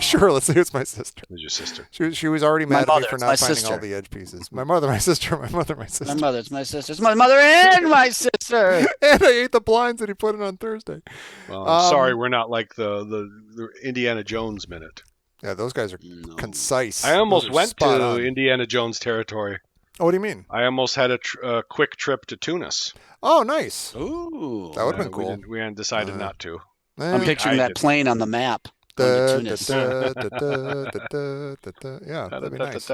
sure, let's say it's my sister. Who's your sister? She was already My mad at me mother, for it's not my finding sister. all the edge pieces. My mother, my sister, my mother, my sister. My mother, it's my sister. It's my mother and my sister. And I ate the blinds that he put in on Thursday. Well, I'm sorry, Um, we're not like the Indiana Jones minute. Yeah, those guys are No. concise. I almost Those are went spot to on. Indiana Jones territory. Oh, what do you mean? I almost had a quick trip to Tunis. Oh, nice. Ooh. That would've been We cool. didn't- We had decided not to. I'm picturing I that did. plane on the map. Da, Going da, to Tunis. da, da, da, da, da, da, da. Yeah, that'd be nice.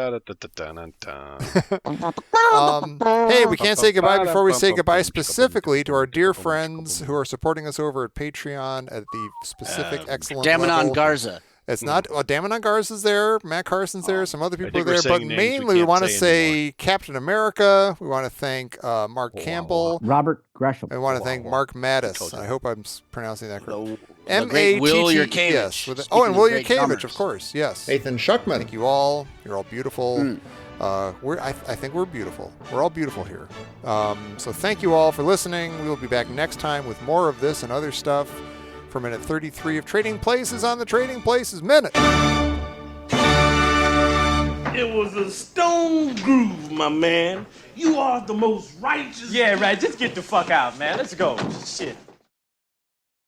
Hey, we can't say goodbye before we say goodbye specifically to our dear friends who are supporting us over at Patreon at the specific excellent Damanon level. Garza. It's not. Well, Damanon Garza's there. Matt Carson's there. Some other people are think we're there. But saying names we mainly, we can't want to say say Captain America. We want to thank Mark Campbell. Robert Gresham. I want to thank Mark Mattis. I hope I'm pronouncing that correctly. The great Will Mattis. Yurkevich. With Speaking and of Will great Yurkevich, drummers. of course. Yes. Nathan Schuckman. Thank you all. You're all beautiful. I think we're beautiful. We're all beautiful here. So thank you all for listening. We will be back next time with more of this and other stuff for minute 33 of Trading Places on the Trading Places Minute. It was a stone groove, my man. You are the most righteous. Yeah, right. Just get the fuck out, man. Let's go. Shit.